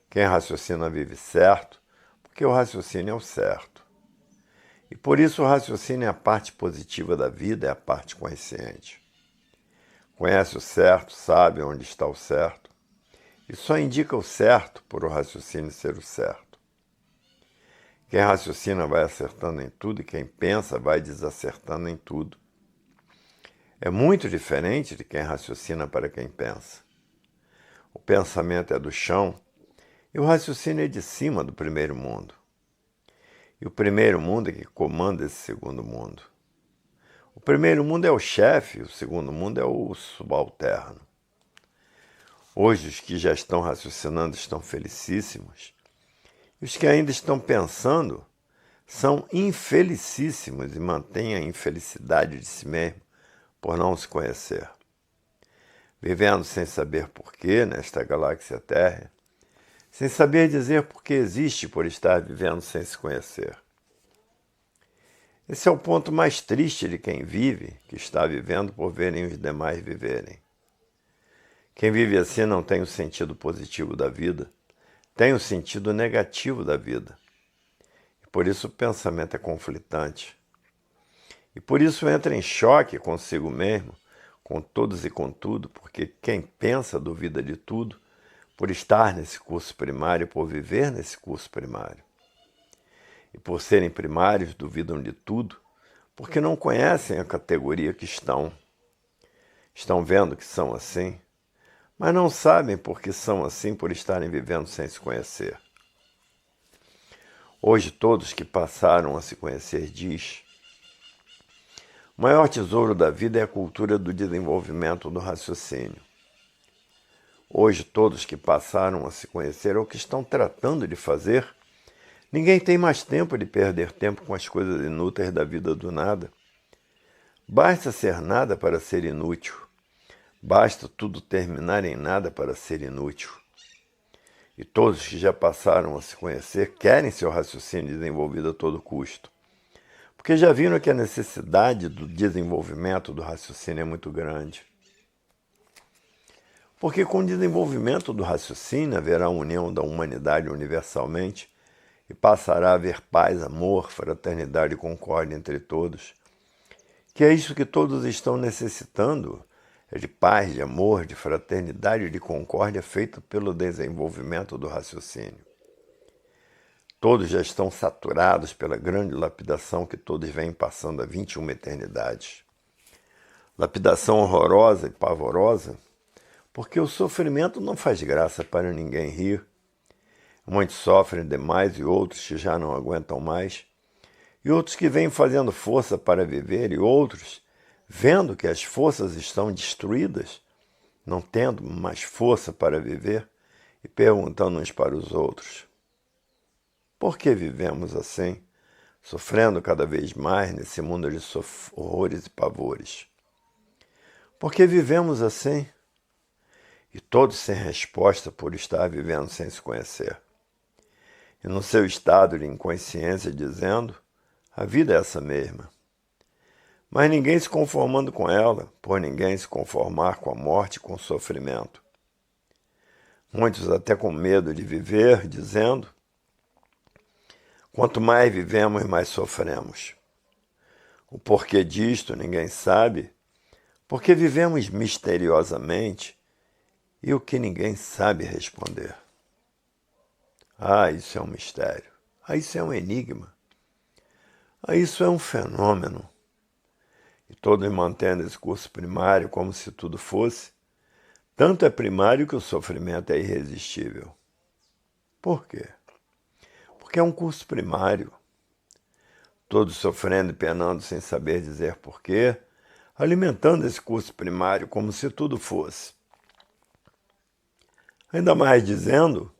Quem raciocina vive certo, porque o raciocínio é o certo. E por isso o raciocínio é a parte positiva da vida, é a parte consciente. Conhece o certo, sabe onde está o certo, e só indica o certo por o raciocínio ser o certo. Quem raciocina vai acertando em tudo e quem pensa vai desacertando em tudo. É muito diferente de quem raciocina para quem pensa. O pensamento é do chão e o raciocínio é de cima do primeiro mundo. E o primeiro mundo é que comanda esse segundo mundo. O primeiro mundo é o chefe, o segundo mundo é o subalterno. Hoje os que já estão raciocinando estão felicíssimos. E os que ainda estão pensando são infelicíssimos e mantêm a infelicidade de si mesmo por não se conhecer. Vivendo sem saber porquê nesta galáxia Terra, sem saber dizer por que existe por estar vivendo sem se conhecer. Esse é o ponto mais triste de quem vive, que está vivendo por verem os demais viverem. Quem vive assim não tem o sentido positivo da vida, tem o sentido negativo da vida. E por isso o pensamento é conflitante. E por isso entra em choque consigo mesmo, com todos e com tudo, porque quem pensa duvida de tudo, por estar nesse curso primário, por viver nesse curso primário. E por serem primários, duvidam de tudo, porque não conhecem a categoria que estão. Estão vendo que são assim, mas não sabem por que são assim por estarem vivendo sem se conhecer. Hoje todos que passaram a se conhecer diz: o maior tesouro da vida é a cultura do desenvolvimento do raciocínio. Hoje todos que passaram a se conhecer ou que estão tratando de fazer, ninguém tem mais tempo de perder tempo com as coisas inúteis da vida do nada. Basta ser nada para ser inútil. Basta tudo terminar em nada para ser inútil. E todos que já passaram a se conhecer querem seu raciocínio desenvolvido a todo custo. Porque já viram que a necessidade do desenvolvimento do raciocínio é muito grande. Porque com o desenvolvimento do raciocínio haverá a união da humanidade universalmente e passará a haver paz, amor, fraternidade e concórdia entre todos. Que é isso que todos estão necessitando, é de paz, de amor, de fraternidade e de concórdia feito pelo desenvolvimento do raciocínio. Todos já estão saturados pela grande lapidação que todos vêm passando há 21 eternidades. Lapidação horrorosa e pavorosa, porque o sofrimento não faz graça para ninguém rir. Muitos sofrem demais e outros que já não aguentam mais, e outros que vêm fazendo força para viver, e outros, vendo que as forças estão destruídas, não tendo mais força para viver, e perguntando uns para os outros: Por que vivemos assim, sofrendo cada vez mais nesse mundo de horrores e pavores? Por que vivemos assim? E todos sem resposta por estar vivendo sem se conhecer. E no seu estado de inconsciência dizendo, a vida é essa mesma. Mas ninguém se conformando com ela, por ninguém se conformar com a morte e com o sofrimento. Muitos até com medo de viver, dizendo, quanto mais vivemos, mais sofremos. O porquê disto ninguém sabe, porque vivemos misteriosamente e o que ninguém sabe responder. Ah, isso é um mistério. Ah, isso é um enigma. Ah, isso é um fenômeno. E todos mantendo esse curso primário como se tudo fosse, tanto é primário que o sofrimento é irresistível. Por quê? Porque é um curso primário. Todos sofrendo e penando sem saber dizer porquê, alimentando esse curso primário como se tudo fosse. Ainda mais dizendo,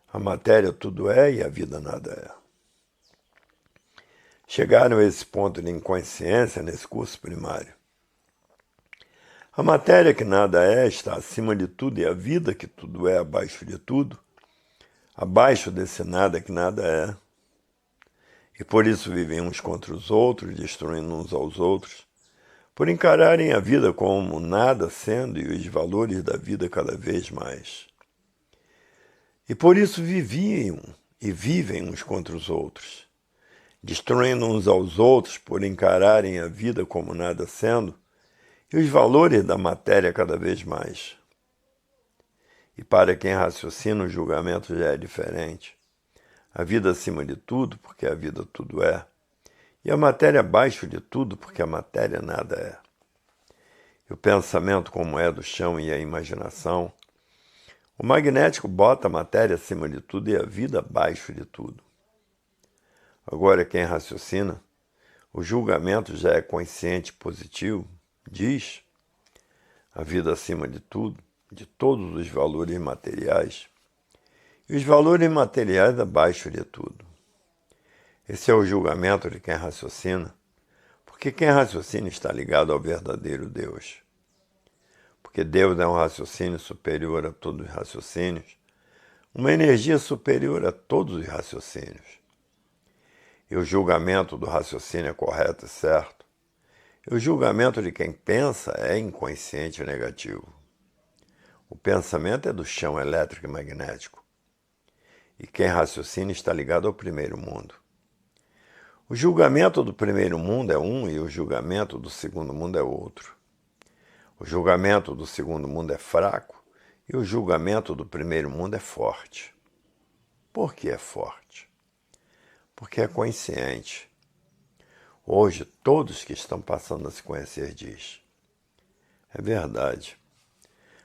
a matéria tudo é e a vida nada é. Chegaram a esse ponto de inconsciência nesse curso primário. A matéria que nada é está acima de tudo e a vida que tudo é abaixo de tudo, abaixo desse nada que nada é. E por isso vivem uns contra os outros, destruindo uns aos outros, por encararem a vida como nada sendo e os valores da vida cada vez mais. E por isso viviam e vivem uns contra os outros, destruindo uns aos outros por encararem a vida como nada sendo e os valores da matéria cada vez mais. E para quem raciocina, o julgamento já é diferente. A vida acima de tudo, porque a vida tudo é, e a matéria abaixo de tudo, porque a matéria nada é. E o pensamento como é do chão e a imaginação, o magnético bota a matéria acima de tudo e a vida abaixo de tudo. Agora, quem raciocina, o julgamento já é consciente e positivo, diz a vida acima de tudo, de todos os valores materiais, e os valores materiais abaixo de tudo. Esse é o julgamento de quem raciocina, porque quem raciocina está ligado ao verdadeiro Deus. Porque Deus é um raciocínio superior a todos os raciocínios, uma energia superior a todos os raciocínios. E o julgamento do raciocínio é correto e certo. E o julgamento de quem pensa é inconsciente e negativo. O pensamento é do chão elétrico e magnético. E quem raciocina está ligado ao primeiro mundo. O julgamento do primeiro mundo é um e o julgamento do segundo mundo é outro. O julgamento do segundo mundo é fraco e o julgamento do primeiro mundo é forte. Por que é forte? Porque é consciente. Hoje, todos que estão passando a se conhecer diz, é verdade.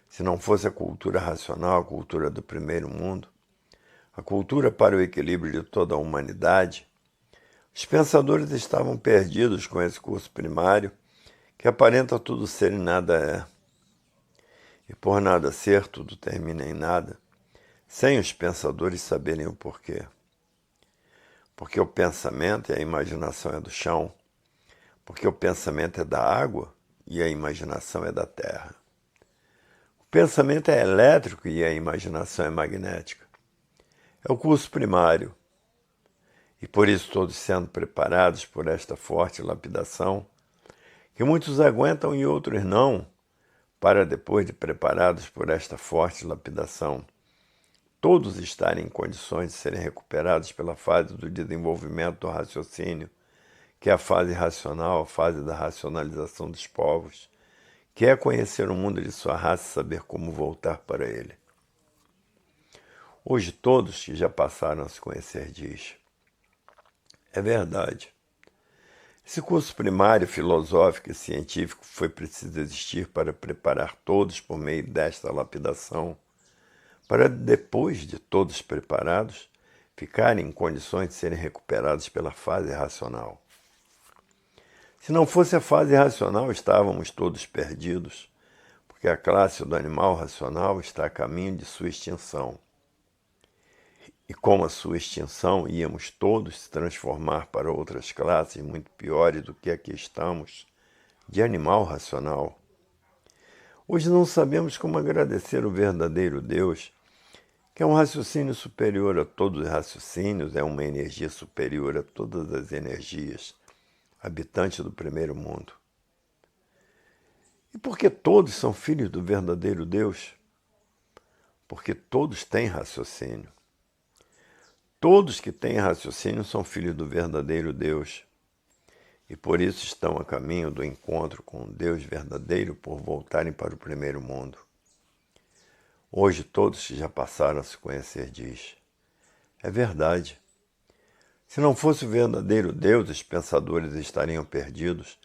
Se não fosse a cultura racional, a cultura do primeiro mundo, a cultura para o equilíbrio de toda a humanidade, os pensadores estavam perdidos com esse curso primário que aparenta tudo ser e nada é. E por nada ser, tudo termina em nada, sem os pensadores saberem o porquê. Porque o pensamento e a imaginação é do chão, porque o pensamento é da água e a imaginação é da terra. O pensamento é elétrico e a imaginação é magnética. É o curso primário. E por isso todos sendo preparados por esta forte lapidação, que muitos aguentam e outros não, para depois de preparados por esta forte lapidação, todos estarem em condições de serem recuperados pela fase do desenvolvimento do raciocínio, que é a fase racional, a fase da racionalização dos povos, que é conhecer o mundo de sua raça e saber como voltar para ele. Hoje todos que já passaram a se conhecer diz, é verdade. Esse curso primário, filosófico e científico foi preciso existir para preparar todos por meio desta lapidação, para depois de todos preparados, ficarem em condições de serem recuperados pela fase racional. Se não fosse a fase racional, estávamos todos perdidos, porque a classe do animal racional está a caminho de sua extinção. e com a sua extinção íamos todos se transformar para outras classes muito piores do que aqui estamos, de animal racional. Hoje não sabemos como agradecer o verdadeiro Deus, que é um raciocínio superior a todos os raciocínios, é uma energia superior a todas as energias, habitante do primeiro mundo. E por que todos são filhos do verdadeiro Deus? Porque todos têm raciocínio. Todos que têm raciocínio são filhos do verdadeiro Deus. E por isso estão a caminho do encontro com o Deus verdadeiro por voltarem para o primeiro mundo. Hoje todos que já passaram a se conhecer diz: é verdade. Se não fosse o verdadeiro Deus, os pensadores estariam perdidos,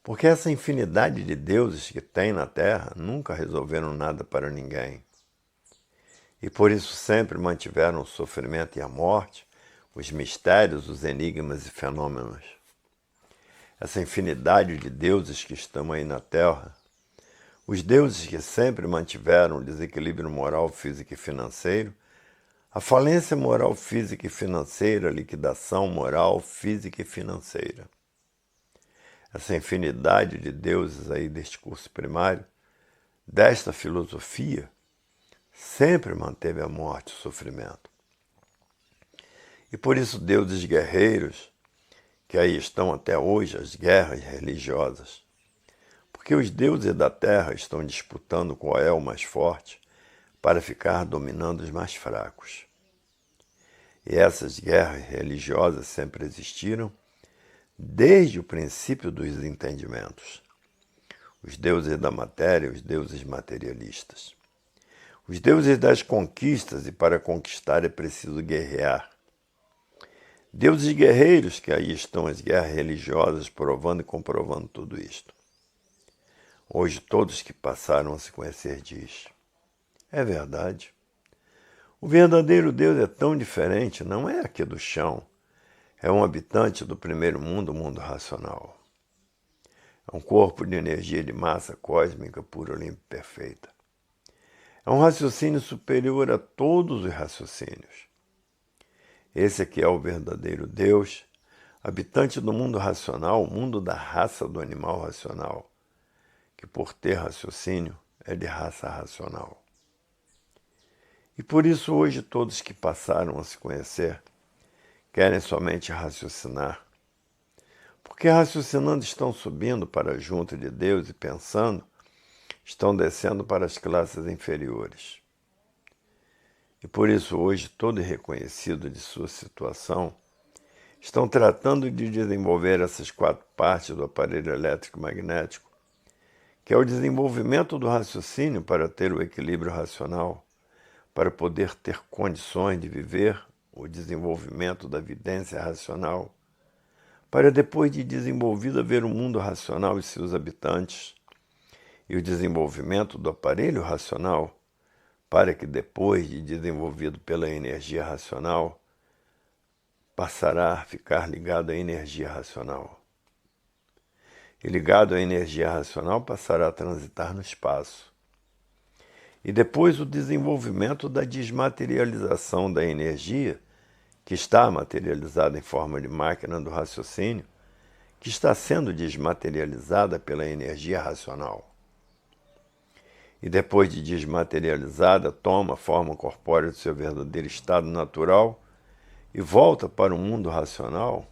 porque essa infinidade de deuses que tem na Terra nunca resolveram nada para ninguém. E por isso sempre mantiveram o sofrimento e a morte, os mistérios, os enigmas e fenômenos. Essa infinidade de deuses que estão aí na Terra, os deuses que sempre mantiveram o desequilíbrio moral, físico e financeiro, a falência moral, física e financeira, a liquidação moral, física e financeira. Essa infinidade de deuses aí deste curso primário, desta filosofia, sempre manteve a morte e o sofrimento. E por isso deuses guerreiros, que aí estão até hoje, as guerras religiosas, porque os deuses da terra estão disputando qual é o mais forte para ficar dominando os mais fracos. E essas guerras religiosas sempre existiram desde o princípio dos entendimentos. Os deuses da matéria e os deuses materialistas. Os deuses das conquistas, e para conquistar é preciso guerrear. Deuses guerreiros, que aí estão as guerras religiosas provando e comprovando tudo isto. Hoje todos que passaram a se conhecer diz: é verdade. O verdadeiro Deus é tão diferente, não é aqui do chão. É um habitante do primeiro mundo, o mundo racional. É um corpo de energia de massa cósmica pura, limpa e perfeita. É um raciocínio superior a todos os raciocínios. Esse aqui é o verdadeiro Deus, habitante do mundo racional, o mundo da raça do animal racional, que por ter raciocínio é de raça racional. E por isso hoje todos que passaram a se conhecer querem somente raciocinar. Porque raciocinando estão subindo para junto de Deus e pensando, estão descendo para as classes inferiores. E por isso hoje, todo reconhecido de sua situação, estão tratando de desenvolver essas 4 partes do aparelho elétrico magnético, que é o desenvolvimento do raciocínio para ter o equilíbrio racional, para poder ter condições de viver o desenvolvimento da vidência racional, para depois de desenvolvida ver o mundo racional e seus habitantes, e o desenvolvimento do aparelho racional, para que depois de desenvolvido pela energia racional, passará a ficar ligado à energia racional. E ligado à energia racional passará a transitar no espaço. E depois o desenvolvimento da desmaterialização da energia, que está materializada em forma de máquina do raciocínio, que está sendo desmaterializada pela energia racional. E depois de desmaterializada, toma a forma corpórea do seu verdadeiro estado natural e volta para o mundo racional,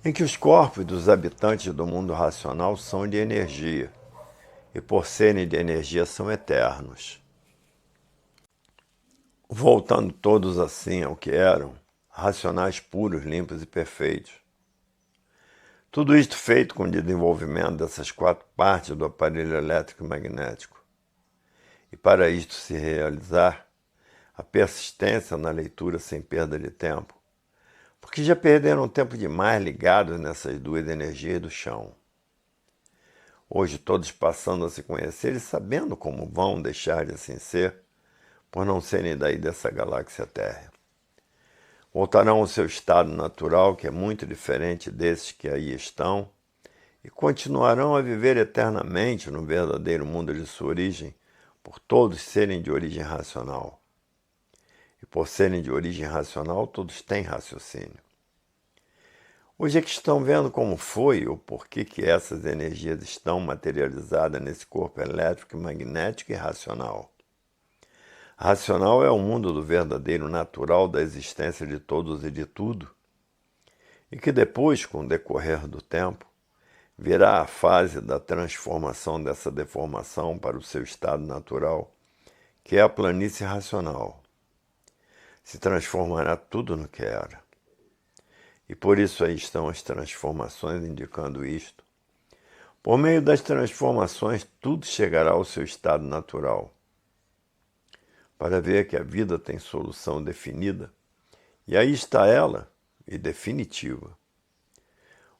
em que os corpos dos habitantes do mundo racional são de energia, e por serem de energia são eternos. Voltando todos assim ao que eram, racionais puros, limpos e perfeitos. Tudo isto feito com o desenvolvimento dessas 4 partes do aparelho elétrico e magnético. E para isto se realizar, a persistência na leitura sem perda de tempo, porque já perderam tempo demais ligados nessas 2 energias do chão. Hoje todos passando a se conhecer e sabendo como vão deixar de assim ser, por não serem daí dessa galáxia Terra. Voltarão ao seu estado natural, que é muito diferente desses que aí estão, e continuarão a viver eternamente no verdadeiro mundo de sua origem, por todos serem de origem racional. E por serem de origem racional, todos têm raciocínio. Hoje é que estão vendo como foi ou por que essas energias estão materializadas nesse corpo elétrico, magnético e racional. Racional é o mundo do verdadeiro natural da existência de todos e de tudo, e que depois, com o decorrer do tempo, virá a fase da transformação dessa deformação para o seu estado natural, que é a planície racional. Se transformará tudo no que era. E por isso aí estão as transformações indicando isto. Por meio das transformações, tudo chegará ao seu estado natural. Para ver que a vida tem solução definida, e aí está ela, e definitiva.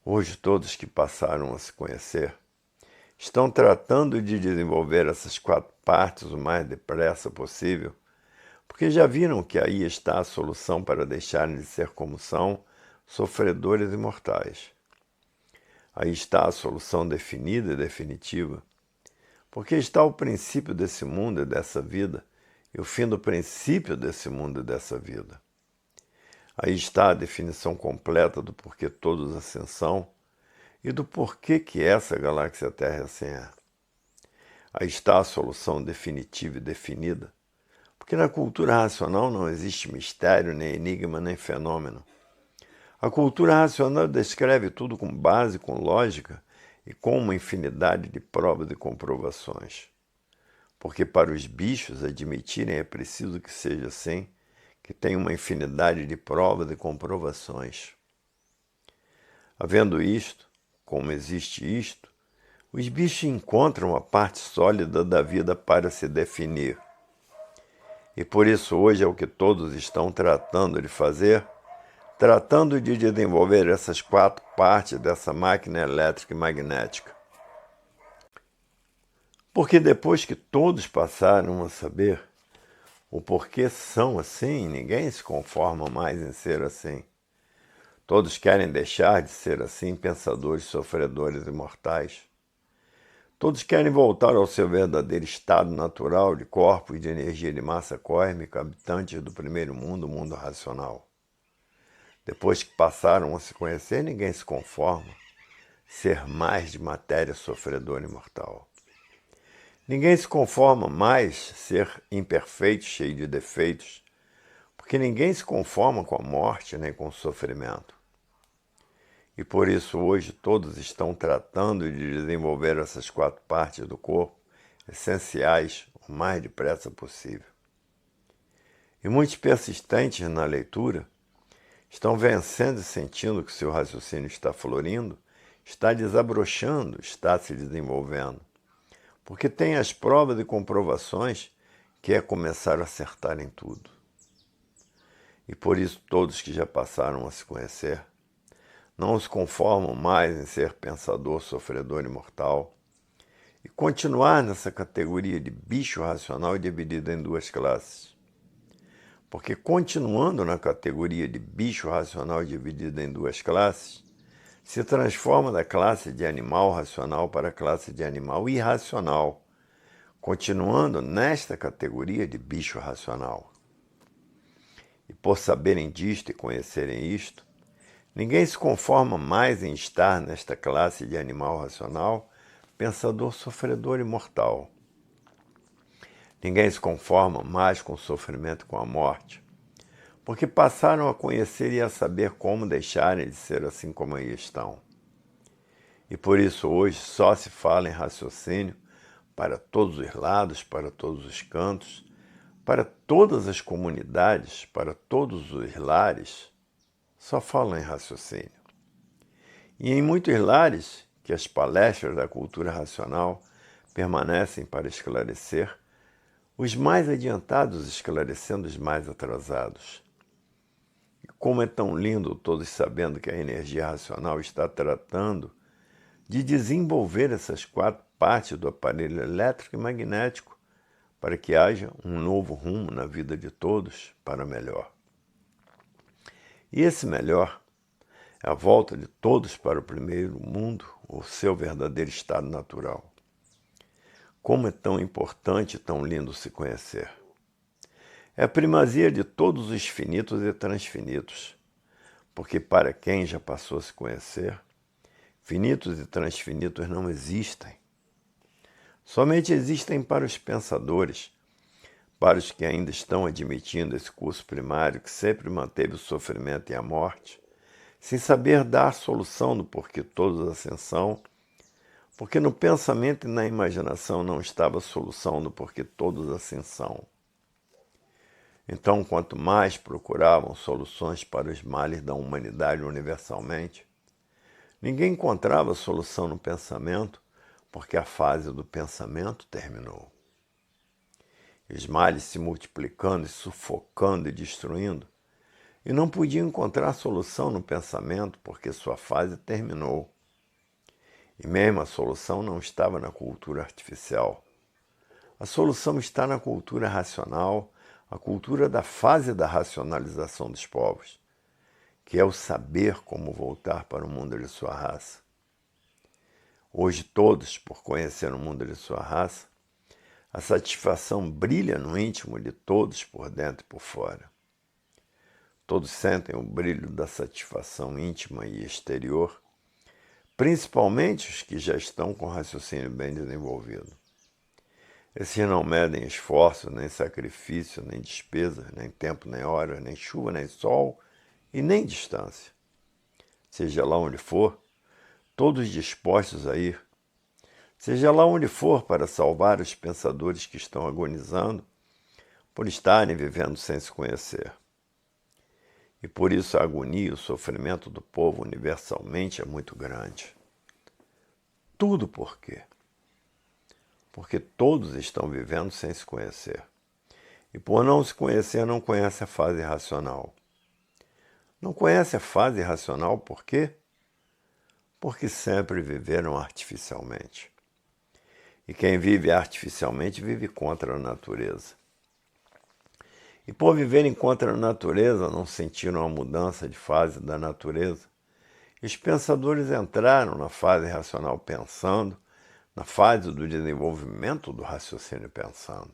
Hoje todos que passaram a se conhecer estão tratando de desenvolver essas 4 partes o mais depressa possível, porque já viram que aí está a solução para deixarem de ser como são, sofredores e mortais. Aí está a solução definida e definitiva, porque está o princípio desse mundo e dessa vida, e o fim do princípio desse mundo e dessa vida. Aí está a definição completa do porquê todos assim são e do porquê que essa galáxia Terra assim é. Aí está a solução definitiva e definida, porque na cultura racional não existe mistério, nem enigma, nem fenômeno. A cultura racional descreve tudo com base, com lógica e com uma infinidade de provas e comprovações. Porque para os bichos admitirem é preciso que seja assim, que tem uma infinidade de provas e comprovações. Havendo isto, como existe isto, os bichos encontram a parte sólida da vida para se definir. E por isso hoje é o que todos estão tratando de fazer, tratando de desenvolver essas 4 partes dessa máquina elétrica e magnética. Porque depois que todos passaram a saber o porquê são assim, ninguém se conforma mais em ser assim. Todos querem deixar de ser assim, pensadores, sofredores e mortais. Todos querem voltar ao seu verdadeiro estado natural de corpo e de energia de massa cósmica, habitantes do primeiro mundo, o mundo racional. Depois que passaram a se conhecer, ninguém se conforma ser mais de matéria sofredora e mortal. Ninguém se conforma mais ser imperfeito, cheio de defeitos, porque ninguém se conforma com a morte nem com o sofrimento. E por isso hoje todos estão tratando de desenvolver essas 4 partes do corpo, essenciais, o mais depressa possível. E muitos persistentes na leitura estão vencendo e sentindo que seu raciocínio está florindo, está desabrochando, está se desenvolvendo. Porque tem as provas e comprovações que é começar a acertar em tudo. E por isso todos que já passaram a se conhecer não se conformam mais em ser pensador, sofredor e mortal, e continuar nessa categoria de bicho racional dividida em 2 classes. Porque continuando na categoria de bicho racional dividida em 2 classes, se transforma da classe de animal racional para a classe de animal irracional, continuando nesta categoria de bicho racional. E por saberem disto e conhecerem isto, ninguém se conforma mais em estar nesta classe de animal racional, pensador, sofredor e mortal. Ninguém se conforma mais com o sofrimento e com a morte, porque passaram a conhecer e a saber como deixarem de ser assim como aí estão. E por isso hoje só se fala em raciocínio para todos os lados, para todos os cantos, para todas as comunidades, para todos os lares, só falam em raciocínio. E em muitos lares que as palestras da cultura racional permanecem para esclarecer, os mais adiantados esclarecendo os mais atrasados. E como é tão lindo todos sabendo que a energia racional está tratando de desenvolver essas 4 partes do aparelho elétrico e magnético para que haja um novo rumo na vida de todos para melhor. E esse melhor é a volta de todos para o primeiro mundo, o seu verdadeiro estado natural. Como é tão importante e tão lindo se conhecer. é a primazia de todos os finitos e transfinitos, porque para quem já passou a se conhecer, finitos e transfinitos não existem. Somente existem para os pensadores, para os que ainda estão admitindo esse curso primário que sempre manteve o sofrimento e a morte, sem saber dar solução do porquê todos assim são, porque no pensamento e na imaginação não estava a solução do porquê todos assim são. Então, quanto mais procuravam soluções para os males da humanidade universalmente, ninguém encontrava solução no pensamento, porque a fase do pensamento terminou. Os males se multiplicando, e sufocando e destruindo, e não podiam encontrar solução no pensamento, porque sua fase terminou. E mesmo a solução não estava na cultura artificial. A solução está na cultura racional, a cultura da fase da racionalização dos povos, que é o saber como voltar para o mundo de sua raça. Hoje todos, por conhecer o mundo de sua raça, a satisfação brilha no íntimo de todos por dentro e por fora. Todos sentem o brilho da satisfação íntima e exterior, principalmente os que já estão com o raciocínio bem desenvolvido. Esses não medem esforço, nem sacrifício, nem despesas, nem tempo, nem hora, nem chuva, nem sol e nem distância. Seja lá onde for, todos dispostos a ir. Seja lá onde for para salvar os pensadores que estão agonizando por estarem vivendo sem se conhecer. E por isso a agonia e o sofrimento do povo universalmente é muito grande. Tudo por quê? Porque todos estão vivendo sem se conhecer. E por não se conhecer, não conhece a fase racional. Não conhece a fase racional por quê? Porque sempre viveram artificialmente. E quem vive artificialmente vive contra a natureza. E por viverem contra a natureza, não sentiram a mudança de fase da natureza. E os pensadores entraram na fase racional pensando, na fase do desenvolvimento do raciocínio pensando.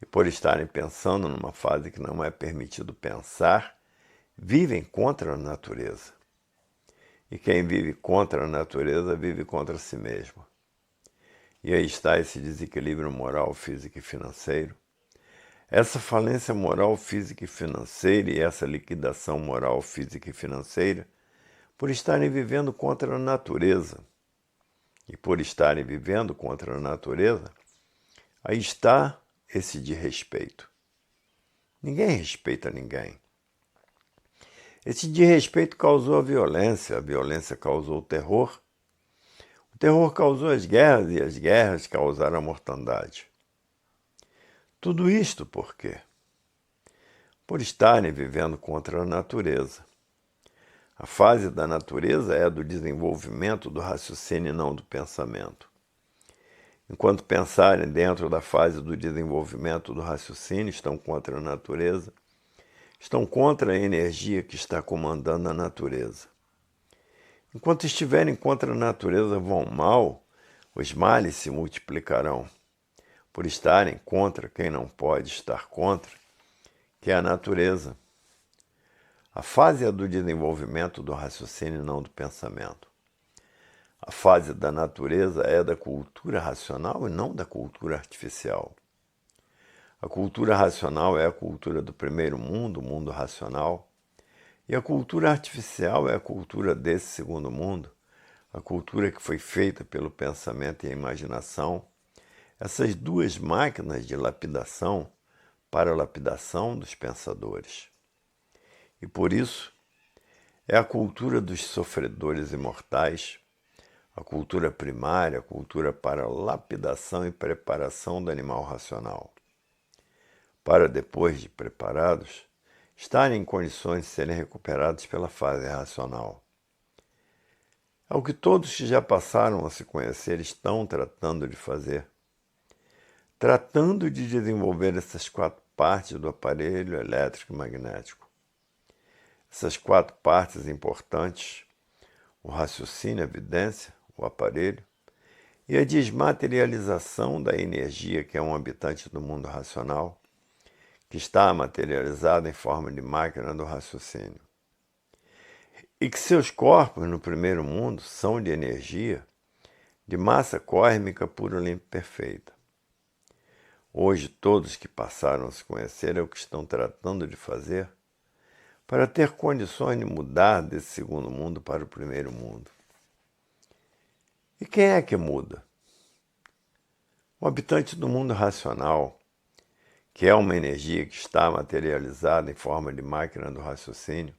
E por estarem pensando numa fase que não é permitido pensar, vivem contra a natureza. E quem vive contra a natureza vive contra si mesmo. E aí está esse desequilíbrio moral, físico e financeiro. Essa falência moral, física e financeira e essa liquidação moral, física e financeira por estarem vivendo contra a natureza. E por estarem vivendo contra a natureza, aí está esse desrespeito. Ninguém respeita ninguém. Esse desrespeito causou a violência causou o terror causou as guerras e as guerras causaram a mortandade. Tudo isto por quê? Por estarem vivendo contra a natureza. A fase da natureza é a do desenvolvimento do raciocínio e não do pensamento. Enquanto pensarem dentro da fase do desenvolvimento do raciocínio, estão contra a natureza, estão contra a energia que está comandando a natureza. Enquanto estiverem contra a natureza vão mal, os males se multiplicarão. Por estarem contra quem não pode estar contra, que é a natureza. A fase é do desenvolvimento do raciocínio e não do pensamento. A fase da natureza é da cultura racional e não da cultura artificial. A cultura racional é a cultura do primeiro mundo, o mundo racional, e a cultura artificial é a cultura desse segundo mundo, a cultura que foi feita pelo pensamento e a imaginação, essas duas máquinas de lapidação para a lapidação dos pensadores. E por isso, é a cultura dos sofredores imortais, a cultura primária, a cultura para a lapidação e preparação do animal racional. Para depois de preparados, estarem em condições de serem recuperados pela fase racional. É o que todos que já passaram a se conhecer estão tratando de fazer. Tratando de desenvolver essas 4 partes do aparelho elétrico e magnético. Essas 4 partes importantes, o raciocínio, a evidência, o aparelho, e a desmaterialização da energia que é um habitante do mundo racional, que está materializada em forma de máquina do raciocínio. E que seus corpos no primeiro mundo são de energia, de massa cósmica pura, limpa e perfeita. Hoje todos que passaram a se conhecer é o que estão tratando de fazer para ter condições de mudar desse segundo mundo para o primeiro mundo. E quem é que muda? O habitante do mundo racional, que é uma energia que está materializada em forma de máquina do raciocínio,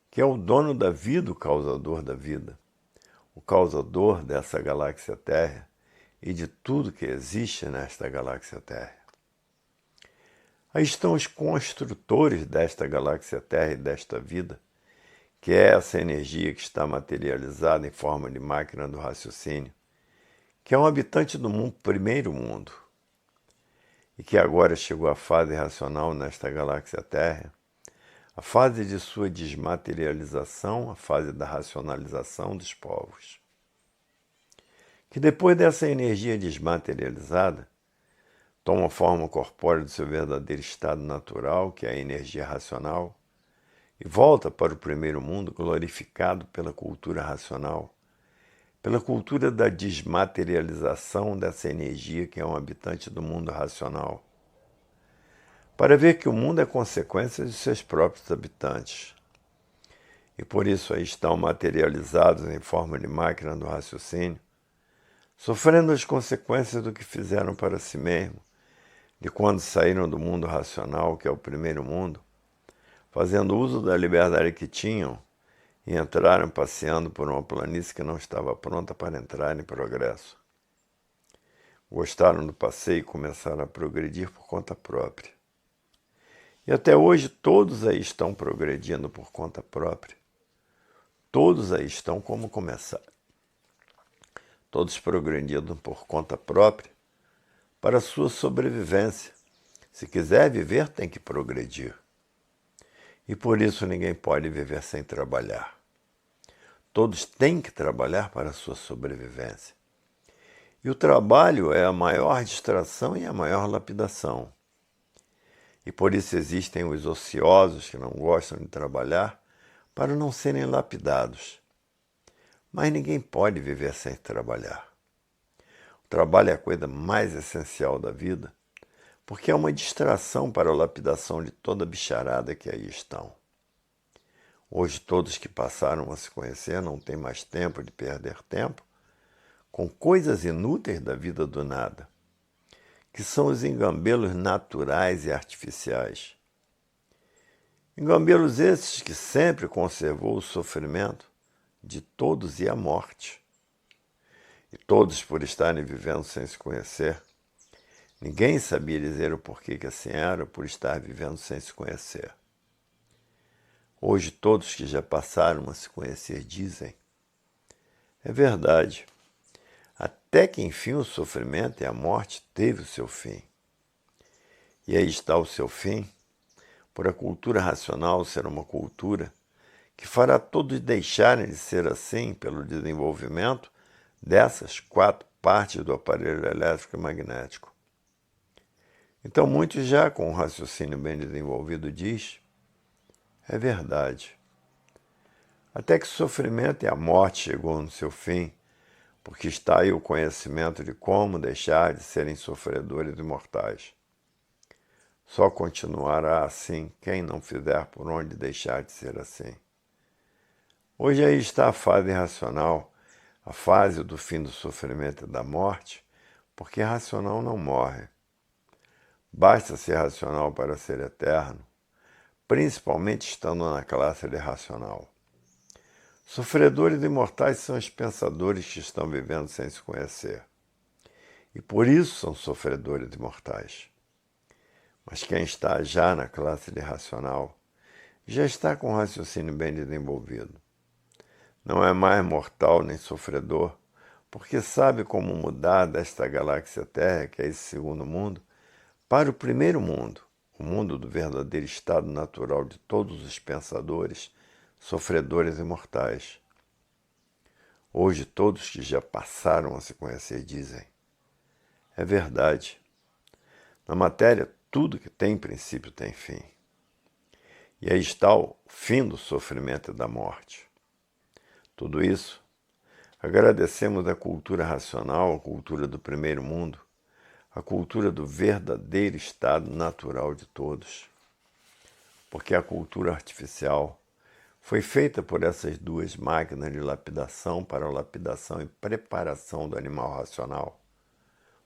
que é o dono da vida, o causador da vida, o causador dessa galáxia Terra e de tudo que existe nesta galáxia Terra. Aí estão os construtores desta galáxia Terra e desta vida, que é essa energia que está materializada em forma de máquina do raciocínio, que é um habitante do mundo, primeiro mundo, e que agora chegou à fase racional nesta galáxia Terra, a fase de sua desmaterialização, a fase da racionalização dos povos. Que depois dessa energia desmaterializada, toma forma corpórea do seu verdadeiro estado natural, que é a energia racional, e volta para o primeiro mundo glorificado pela cultura racional, pela cultura da desmaterialização dessa energia que é um habitante do mundo racional, para ver que o mundo é consequência de seus próprios habitantes. E por isso aí estão materializados em forma de máquina do raciocínio, sofrendo as consequências do que fizeram para si mesmo, de quando saíram do mundo racional, que é o primeiro mundo, fazendo uso da liberdade que tinham e entraram passeando por uma planície que não estava pronta para entrar em progresso. Gostaram do passeio e começaram a progredir por conta própria. E até hoje todos aí estão progredindo por conta própria. Todos aí estão como começaram. Todos progredindo por conta própria para a sua sobrevivência. Se quiser viver, tem que progredir. E por isso ninguém pode viver sem trabalhar. Todos têm que trabalhar para a sua sobrevivência. E o trabalho é a maior distração e a maior lapidação. E por isso existem os ociosos que não gostam de trabalhar para não serem lapidados. Mas ninguém pode viver sem trabalhar. O trabalho é a coisa mais essencial da vida, porque é uma distração para a lapidação de toda a bicharada que aí estão. Hoje todos que passaram a se conhecer não têm mais tempo de perder tempo com coisas inúteis da vida do nada, que são os engambelos naturais e artificiais. Engambelos esses que sempre conservou o sofrimento de todos e a morte. E todos por estarem vivendo sem se conhecer. Ninguém sabia dizer o porquê que assim era por estar vivendo sem se conhecer. Hoje todos que já passaram a se conhecer dizem: é verdade, até que enfim o sofrimento e a morte teve o seu fim. E aí está o seu fim, por a cultura racional ser uma cultura que fará todos deixarem de ser assim pelo desenvolvimento dessas 4 partes do aparelho elétrico e magnético. Então muitos já com um raciocínio bem desenvolvido diz: é verdade. Até que o sofrimento e a morte chegou no seu fim, porque está aí o conhecimento de como deixar de serem sofredores imortais. Só continuará assim quem não fizer por onde deixar de ser assim. Hoje aí está a fase racional, a fase do fim do sofrimento e da morte, porque racional não morre. Basta ser racional para ser eterno, principalmente estando na classe de racional. Sofredores imortais são os pensadores que estão vivendo sem se conhecer. E por isso são sofredores imortais. Mas quem está já na classe de racional, já está com o raciocínio bem desenvolvido. Não é mais mortal nem sofredor, porque sabe como mudar desta galáxia Terra, que é esse segundo mundo, para o primeiro mundo, o mundo do verdadeiro estado natural de todos os pensadores, sofredores imortais. Hoje todos que já passaram a se conhecer dizem: é verdade. Na matéria tudo que tem princípio tem fim. E aí está o fim do sofrimento e da morte. Tudo isso, agradecemos a cultura racional, a cultura do primeiro mundo, a cultura do verdadeiro estado natural de todos. Porque a cultura artificial foi feita por essas duas máquinas de lapidação para a lapidação e preparação do animal racional,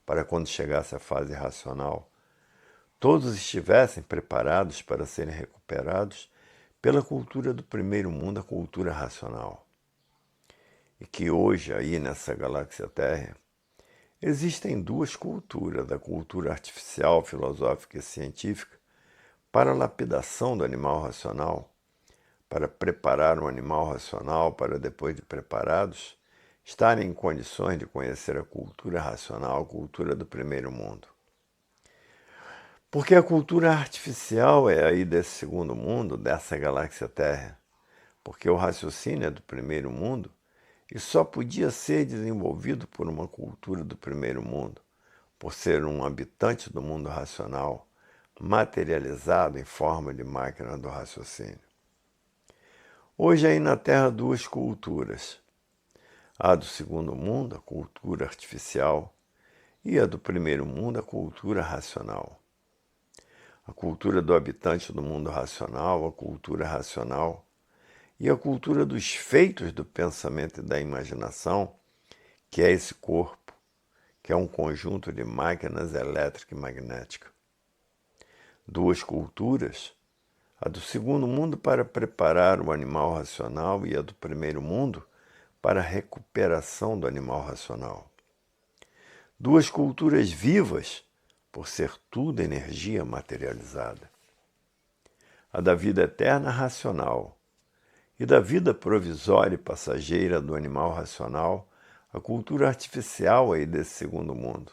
para quando chegasse a fase racional, todos estivessem preparados para serem recuperados pela cultura do primeiro mundo, a cultura racional. E que hoje, aí nessa galáxia Terra, existem duas culturas, a cultura artificial, filosófica e científica, para a lapidação do animal racional, para preparar um animal racional para, depois de preparados, estarem em condições de conhecer a cultura racional, a cultura do primeiro mundo. Porque a cultura artificial é aí desse segundo mundo, dessa galáxia Terra. Porque o raciocínio é do primeiro mundo e só podia ser desenvolvido por uma cultura do primeiro mundo, por ser um habitante do mundo racional, materializado em forma de máquina do raciocínio. Hoje aí na Terra duas culturas. A do segundo mundo, a cultura artificial, e a do primeiro mundo, a cultura racional. A cultura do habitante do mundo racional, a cultura racional, e a cultura dos feitos do pensamento e da imaginação, que é esse corpo, que é um conjunto de máquinas elétrica e magnética. Duas culturas, a do segundo mundo para preparar o animal racional e a do primeiro mundo para a recuperação do animal racional. Duas culturas vivas, por ser tudo energia materializada. A da vida eterna racional e da vida provisória e passageira do animal racional, a cultura artificial aí desse segundo mundo.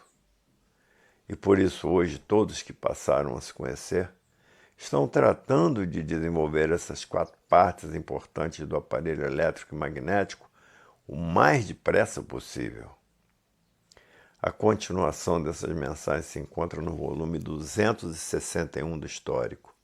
E por isso hoje todos que passaram a se conhecer estão tratando de desenvolver essas quatro partes importantes do aparelho elétrico e magnético o mais depressa possível. A continuação dessas mensagens se encontra no volume 261 do Histórico.